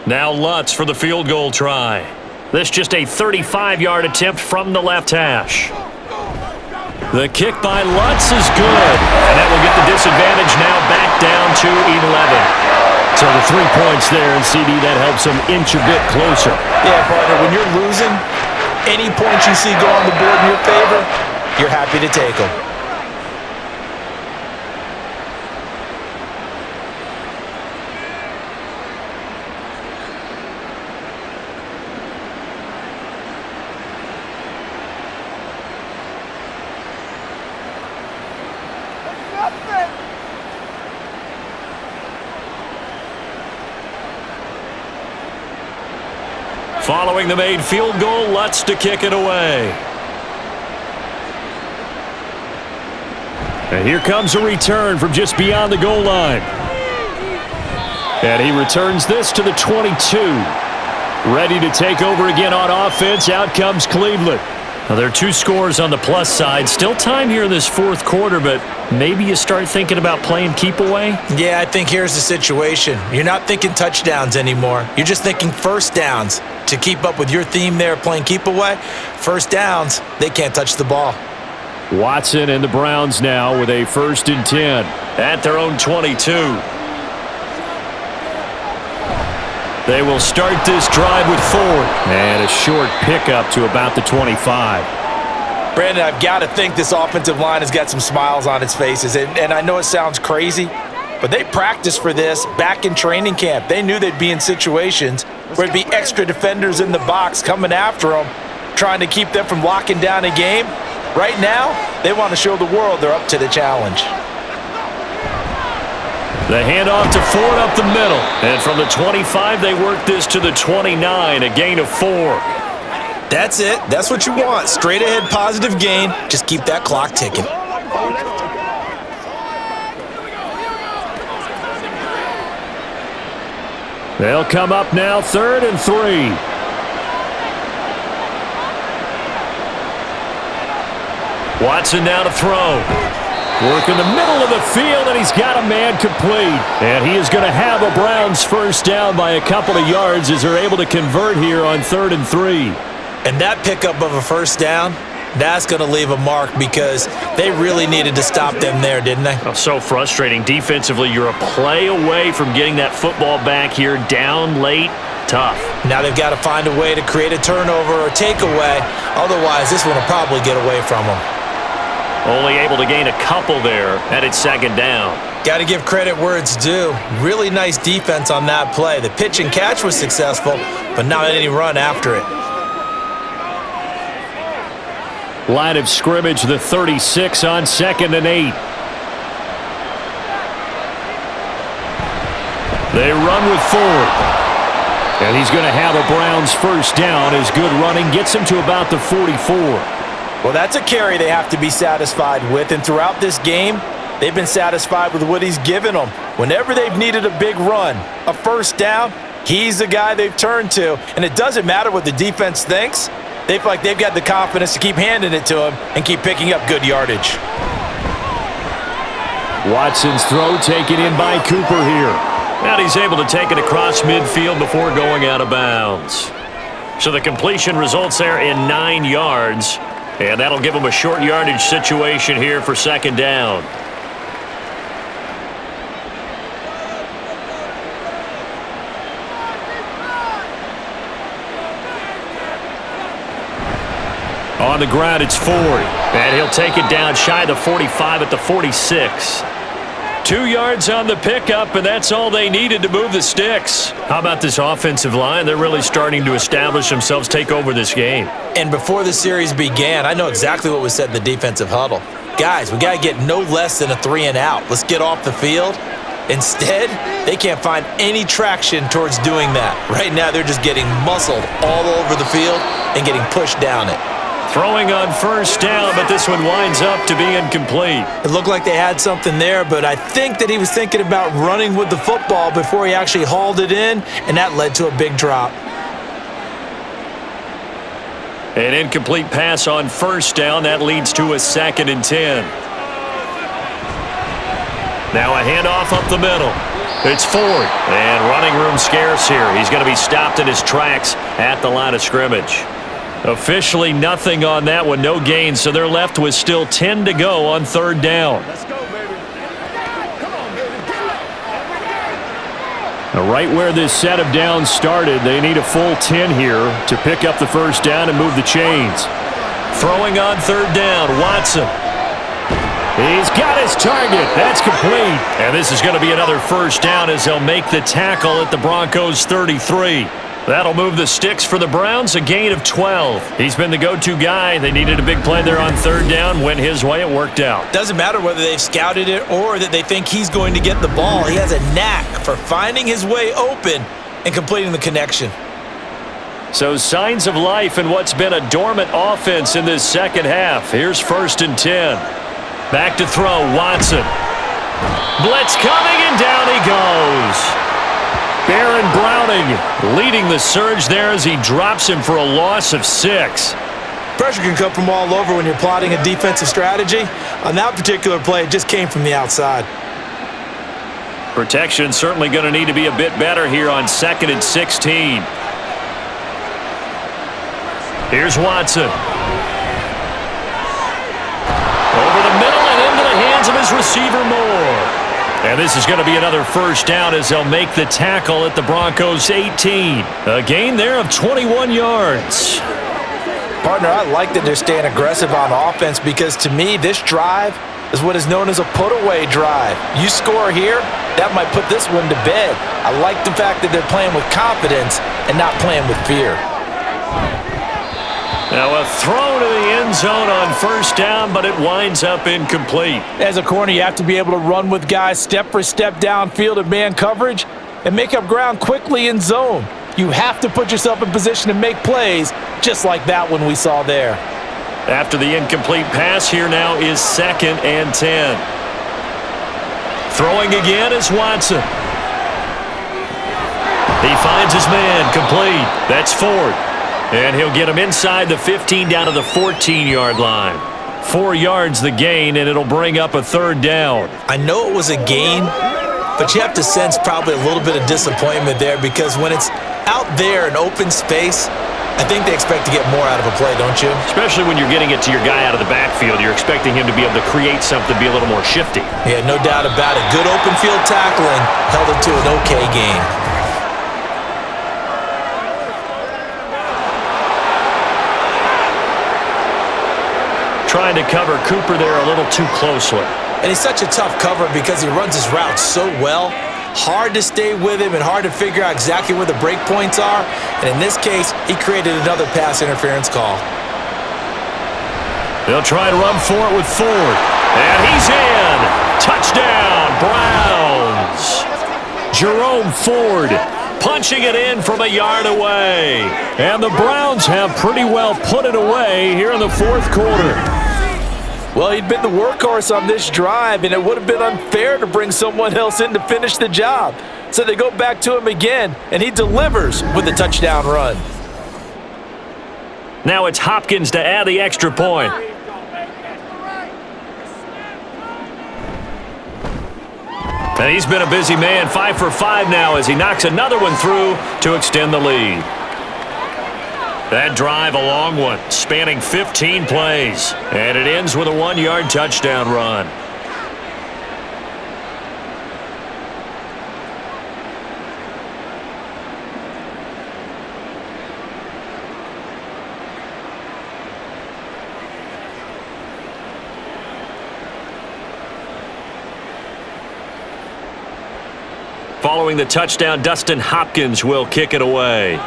Now Lutz for the field goal try. This just a 35-yard attempt from the left hash. The kick by Lutz is good, and that will get the disadvantage now back down to 11. So the 3 points there, and CD, that helps them inch a bit closer. Yeah, partner, when you're losing, any points you see go on the board in your favor, you're happy to take them. Following the made field goal, Lutz to kick it away. And here comes a return from just beyond the goal line. And he returns this to the 22. Ready to take over again on offense. Out comes Cleveland. Now, there are 2 scores on the plus side. Still time here in this fourth quarter, but maybe you start thinking about playing keep away? Yeah, I think here's the situation. You're not thinking touchdowns anymore. You're just thinking first downs. To keep up with your theme there, playing keep away, first downs, they can't touch the ball. Watson and the Browns now with a 1st and 10 at their own 22. They will start this drive with Ford. And a short pickup to about the 25. Brandon, I've got to think this offensive line has got some smiles on its faces. And I know it sounds crazy, but they practiced for this back in training camp. They knew they'd be in situations where there'd be extra defenders in the box coming after them, trying to keep them from locking down a game. Right now, they want to show the world they're up to the challenge. The handoff to Ford up the middle. And from the 25, they work this to the 29, a gain of 4. That's it. That's what you want. Straight ahead positive gain. Just keep that clock ticking. They'll come up now 3rd and 3. Watson now to throw. Work in the middle of the field, and he's got a man complete. And he is going to have a Browns first down by a couple of yards as they're able to convert here on 3rd and 3. And that pickup of a first down, that's going to leave a mark because they really needed to stop them there, didn't they? Oh, so frustrating. Defensively, you're a play away from getting that football back here down late. Tough. Now they've got to find a way to create a turnover or takeaway. Otherwise, this one will probably get away from them. Only able to gain a couple there, and it's 2nd down. Got to give credit where it's due. Really nice defense on that play. The pitch and catch was successful, but not any run after it. Line of scrimmage, the 36 on 2nd and 8. They run with Ford. And he's going to have a Browns first down as good running gets him to about the 44. Well, that's a carry they have to be satisfied with, and throughout this game, they've been satisfied with what he's given them. Whenever they've needed a big run, a first down, he's the guy they've turned to, and it doesn't matter what the defense thinks. They feel like they've got the confidence to keep handing it to him and keep picking up good yardage. Watson's throw taken in by Cooper here. And he's able to take it across midfield before going out of bounds. So the completion results there in 9 yards. And that'll give him a short yardage situation here for 2nd down. On the ground, it's Ford. And he'll take it down shy of the 45 at the 46. 2 yards on the pickup, and that's all they needed to move the sticks. How about this offensive line? They're really starting to establish themselves, take over this game. And before the series began, I know exactly what was said in the defensive huddle. Guys, we got to get no less than a 3 and out. Let's get off the field. Instead, they can't find any traction towards doing that. Right now, they're just getting muscled all over the field and getting pushed down it. Throwing on first down, but this one winds up to be incomplete. It looked like they had something there, but I think that he was thinking about running with the football before he actually hauled it in, and that led to a big drop. An incomplete pass on first down. That leads to a 2nd and 10. Now a handoff up the middle. It's Ford, and running room scarce here. He's going to be stopped in his tracks at the line of scrimmage. Officially nothing on that one, no gain, so they're left with still 10 to go on 3rd down. Let's go, baby. Come on, baby. Now, right where this set of downs started, they need a full 10 here to pick up the first down and move the chains. Throwing on 3rd down, Watson. He's got his target. That's complete. And this is going to be another first down as they'll make the tackle at the Broncos 33. That'll move the sticks for the Browns, a gain of 12. He's been the go-to guy. They needed a big play there on 3rd down. Went his way. It worked out. Doesn't matter whether they've scouted it or that they think he's going to get the ball. He has a knack for finding his way open and completing the connection. So signs of life in what's been a dormant offense in this second half. Here's 1st and 10. Back to throw, Watson. Blitz coming, and down he goes. Baron Browning leading the surge there as he drops him for a loss of 6. Pressure can come from all over when you're plotting a defensive strategy. On that particular play, it just came from the outside. Protection certainly going to need to be a bit better here on 2nd and 16. Here's Watson. Over the middle and into the hands of his receiver Moore. And this is going to be another 1st down as they'll make the tackle at the Broncos 18. A gain there of 21 yards. Partner, I like that they're staying aggressive on offense because to me, this drive is what is known as a put-away drive. You score here, that might put this one to bed. I like the fact that they're playing with confidence and not playing with fear. Now a throw to the end zone on 1st down, but it winds up incomplete. As a corner, you have to be able to run with guys step for step downfield in man coverage and make up ground quickly in zone. You have to put yourself in position to make plays, just like that one we saw there. After the incomplete pass, here now is 2nd and 10. Throwing again is Watson. He finds his man, complete. That's Ford. And he'll get him inside the 15 down to the 14-yard line. 4 yards the gain, and it'll bring up a 3rd down. I know it was a gain, but you have to sense probably a little bit of disappointment there because when it's out there in open space, I think they expect to get more out of a play, don't you? Especially when you're getting it to your guy out of the backfield. You're expecting him to be able to create something, be a little more shifty. Yeah, no doubt about it. Good open field tackling held it to an okay gain. Trying to cover Cooper there a little too closely. And he's such a tough cover because he runs his route so well. Hard to stay with him and hard to figure out exactly where the break points are. And in this case, he created another pass interference call. They'll try to run for it with Ford. And he's in. Touchdown, Browns. Jerome Ford punching it in from a yard away. And the Browns have pretty well put it away here in the 4th quarter. Well, he'd been the workhorse on this drive, and it would have been unfair to bring someone else in to finish the job. So they go back to him again, and he delivers with a touchdown run. Now it's Hopkins to add the extra point. And he's been a busy man, 5 for 5 now as he knocks another one through to extend the lead. That drive, a long one, spanning 15 plays. And it ends with a 1-yard touchdown run. Following the touchdown, Dustin Hopkins will kick it away.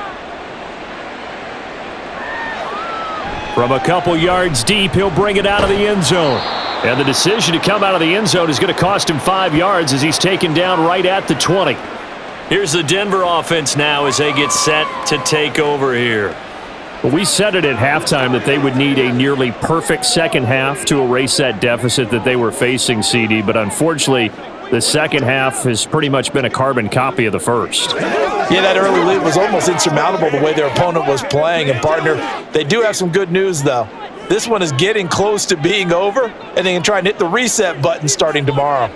From a couple yards deep, he'll bring it out of the end zone. And the decision to come out of the end zone is going to cost him 5 yards as he's taken down right at the 20. Here's the Denver offense now as they get set to take over here. Well, we said it at halftime that they would need a nearly perfect second half to erase that deficit that they were facing, CD. But unfortunately, the second half has pretty much been a carbon copy of the first. Yeah, that early lead was almost insurmountable the way their opponent was playing. And, partner, they do have some good news, though. This one is getting close to being over, and they can try and hit the reset button starting tomorrow.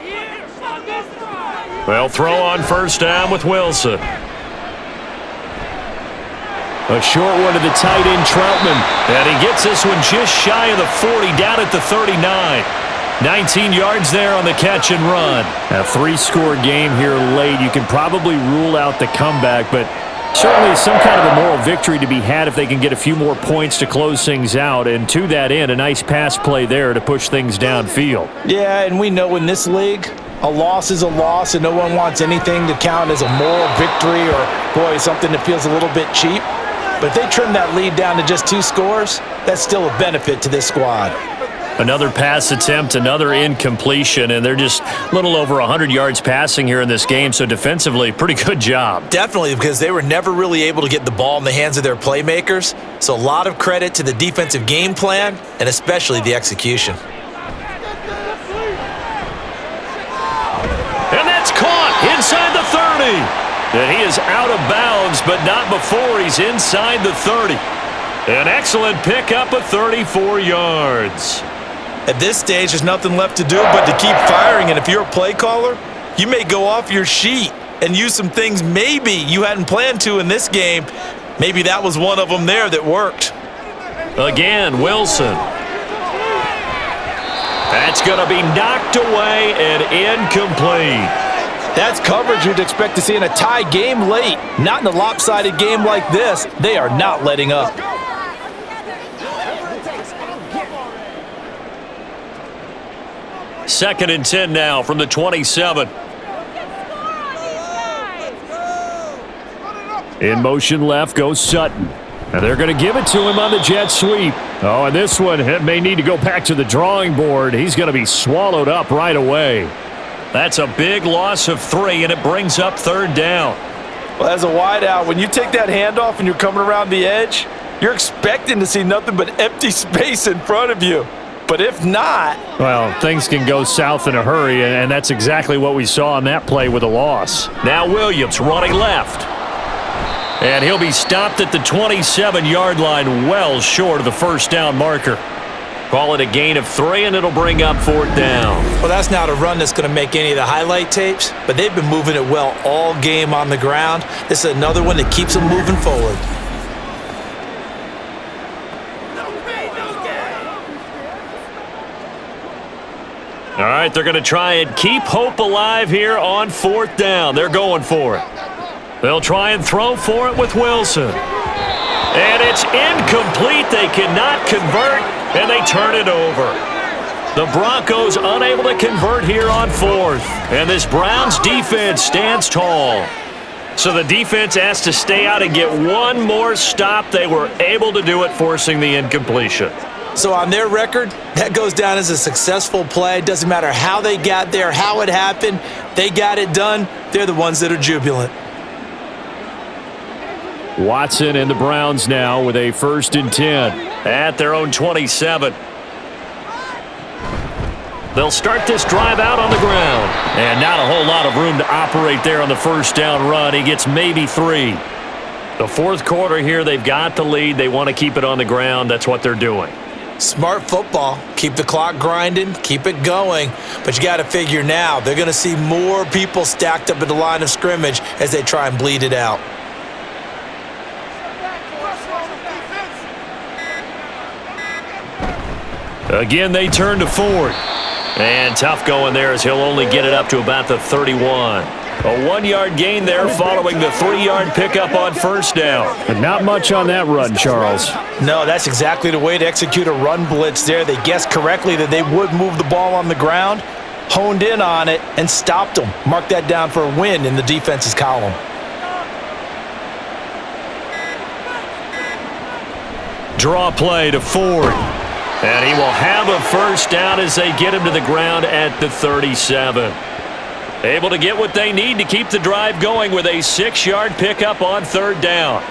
Well, throw on 1st down with Wilson. A short one to the tight end, Troutman. And he gets this one just shy of the 40, down at the 39. 19 yards there on the catch and run. A 3-score game here late. You can probably rule out the comeback, but certainly some kind of a moral victory to be had if they can get a few more points to close things out. And to that end, a nice pass play there to push things downfield. Yeah, and we know in this league, a loss is a loss, and no one wants anything to count as a moral victory or, boy, something that feels a little bit cheap. But if they trim that lead down to just 2 scores, that's still a benefit to this squad. Another pass attempt, another incompletion, and they're just a little over 100 yards passing here in this game, so defensively, pretty good job. Definitely, because they were never really able to get the ball in the hands of their playmakers, so a lot of credit to the defensive game plan and especially the execution. And that's caught inside the 30. And he is out of bounds, but not before he's inside the 30. An excellent pickup of 34 yards. At this stage, there's nothing left to do but to keep firing, and if you're a play caller, you may go off your sheet and use some things maybe you hadn't planned to in this game. Maybe that was one of them there that worked. Again, Wilson. That's going to be knocked away and incomplete. That's coverage you'd expect to see in a tie game late. Not in a lopsided game like this. They are not letting up. Second and 10 now from the 27. In motion left goes Sutton. And they're going to give it to him on the jet sweep. Oh, and this one may need to go back to the drawing board. He's going to be swallowed up right away. That's a big loss of 3, and it brings up third down. Well, as a wideout, when you take that handoff and you're coming around the edge, you're expecting to see nothing but empty space in front of you. But if not... Well, things can go south in a hurry, and that's exactly what we saw on that play with a loss. Now Williams running left. And he'll be stopped at the 27-yard line, well short of the first down marker. Call it a gain of 3, and it'll bring up fourth down. Well, that's not a run that's going to make any of the highlight tapes, but they've been moving it well all game on the ground. This is another one that keeps them moving forward. All right, they're going to try and keep hope alive here on fourth down. They're going for it. They'll try and throw for it with Wilson. And it's incomplete. They cannot convert, and they turn it over. The Broncos unable to convert here on fourth. And this Browns defense stands tall. So the defense has to stay out and get one more stop. They were able to do it, forcing the incompletion. So on their record, that goes down as a successful play. Doesn't matter how they got there, how it happened. They got it done. They're the ones that are jubilant. Watson and the Browns now with a 1st and 10. At their own 27. They'll start this drive out on the ground. And not a whole lot of room to operate there on the first down run. He gets maybe 3. The fourth quarter here, they've got the lead. They want to keep it on the ground. That's what they're doing. Smart football. Keep the clock grinding, keep it going. But you got to figure now, they're going to see more people stacked up at the line of scrimmage as they try and bleed it out. Again, they turn to Ford. And tough going there as he'll only get it up to about the 31. A 1-yard gain there following the 3-yard pickup on first down. But not much on that run, Charles. No, that's exactly the way to execute a run blitz there. They guessed correctly that they would move the ball on the ground, honed in on it, and stopped them. Mark that down for a win in the defense's column. Draw play to Ford. And he will have a first down as they get him to the ground at the 37. Able to get what they need to keep the drive going with a 6-yard pickup on third down.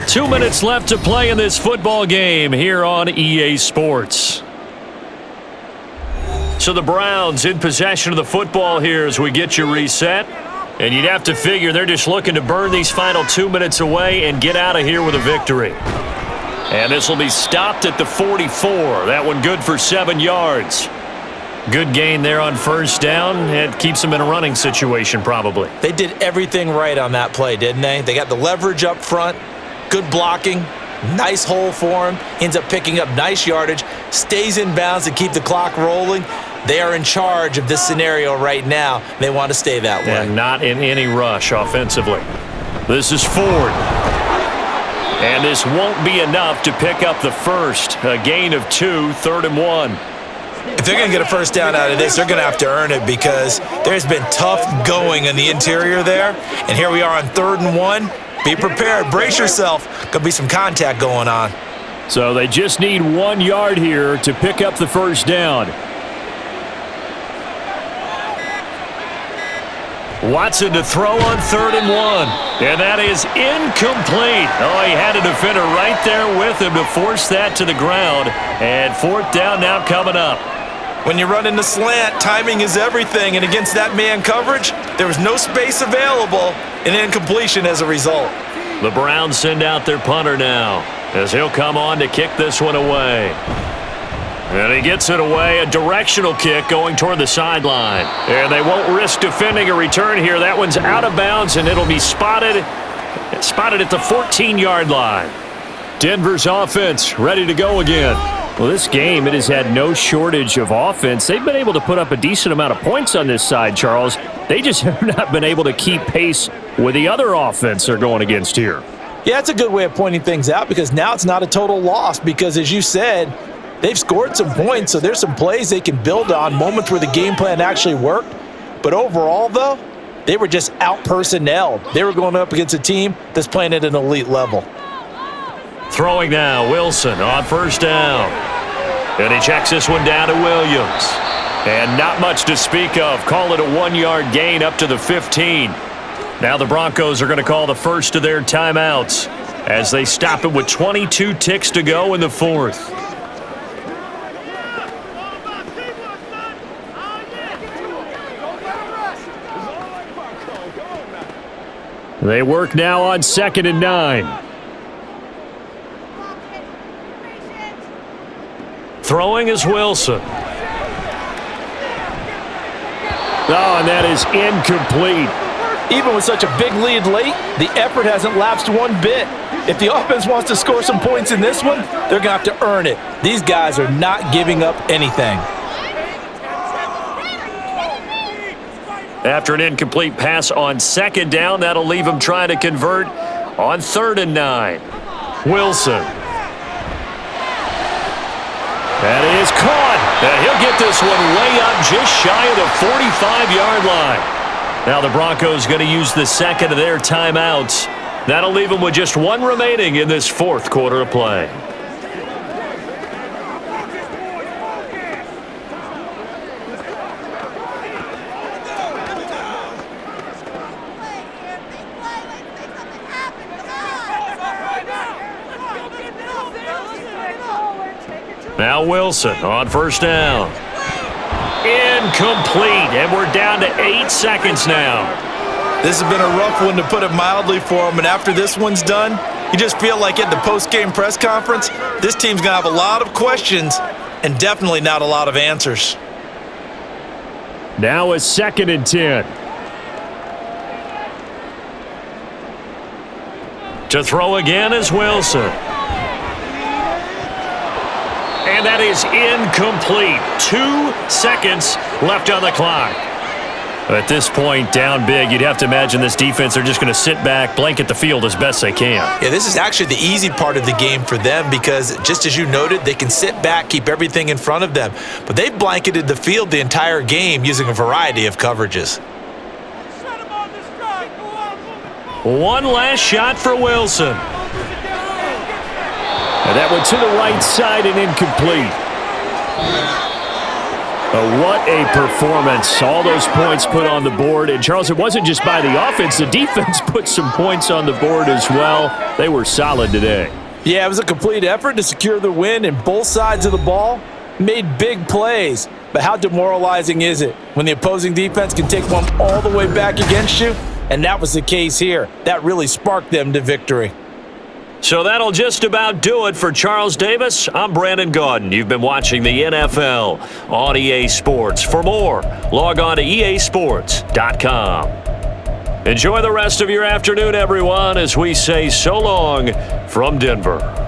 Two minutes left to play in this football game here on EA Sports. So the Browns in possession of the football here as we get you reset. And you'd have to figure they're just looking to burn these final 2 minutes away and get out of here with a victory. And this will be stopped at the 44. That one good for 7 yards. Good gain there on first down. It keeps them in a running situation probably. They did everything right on that play, didn't they? They got the leverage up front, good blocking, nice hole for him, ends up picking up nice yardage, stays in bounds to keep the clock rolling. They are in charge of this scenario right now. They want to stay that way. And not in any rush offensively. This is Ford. And this won't be enough to pick up the first. A gain of 2, 3rd and 1. If they're going to get a first down out of this, they're going to have to earn it because there's been tough going in the interior there. And here we are on 3rd and 1. Be prepared. Brace yourself. Could be some contact going on. So they just need 1 yard here to pick up the first down. Watson to throw on 3rd and 1. And that is incomplete. Oh, he had a defender right there with him to force that to the ground. And 4th down now coming up. When you run in the slant, timing is everything. And against that man coverage, there was no space available, and incompletion as a result. The Browns send out their punter now, as he'll come on to kick this one away. And he gets it away, a directional kick going toward the sideline. And they won't risk defending a return here. That one's out of bounds, and it'll be spotted at the 14-yard line. Denver's offense ready to go again. Well, this game, it has had no shortage of offense. They've been able to put up a decent amount of points on this side, Charles. They just have not been able to keep pace with the other offense they're going against here. Yeah, that's a good way of pointing things out, because now it's not a total loss, because as you said, they've scored some points, so there's some plays they can build on, moments where the game plan actually worked. But overall, though, they were just out-personnelled. They were going up against a team that's playing at an elite level. Throwing now, Wilson on 1st down. And he checks this one down to Williams. And not much to speak of. Call it a 1-yard gain up to the 15. Now the Broncos are going to call the first of their timeouts as they stop it with 22 ticks to go in the 4th. They work now on 2nd and 9. Throwing is Wilson. Oh, and that is incomplete. Even with such a big lead late, the effort hasn't lapsed one bit. If the offense wants to score some points in this one, they're going to have to earn it. These guys are not giving up anything. After an incomplete pass on 2nd down, that'll leave him trying to convert on 3rd and 9. Wilson. That is caught. And he'll get this one way up just shy of the 45-yard line. Now the Broncos going to use the second of their timeouts. That'll leave them with just one remaining in this 4th quarter of play. Now Wilson on 1st down. Incomplete, and we're down to 8 seconds now. This has been a rough one, to put it mildly, for him, and after this one's done, you just feel like at the post-game press conference, this team's going to have a lot of questions and definitely not a lot of answers. Now it's 2nd and 10. To throw again is Wilson. And that is incomplete. 2 seconds left on the clock. At this point, down big, you'd have to imagine this defense, they're just going to sit back, blanket the field as best they can. Yeah, this is actually the easy part of the game for them, because just as you noted, they can sit back, keep everything in front of them. But they've blanketed the field the entire game using a variety of coverages. One last shot for Wilson. And that one to the right side and incomplete. What a performance. All those points put on the board. And, Charles, it wasn't just by the offense. The defense put some points on the board as well. They were solid today. Yeah, it was a complete effort to secure the win, and both sides of the ball made big plays. But how demoralizing is it when the opposing defense can take one all the way back against you? And that was the case here. That really sparked them to victory. So that'll just about do it for Charles Davis. I'm Brandon Gaudin. You've been watching the NFL on EA Sports. For more, log on to easports.com. Enjoy the rest of your afternoon, everyone, as we say so long from Denver.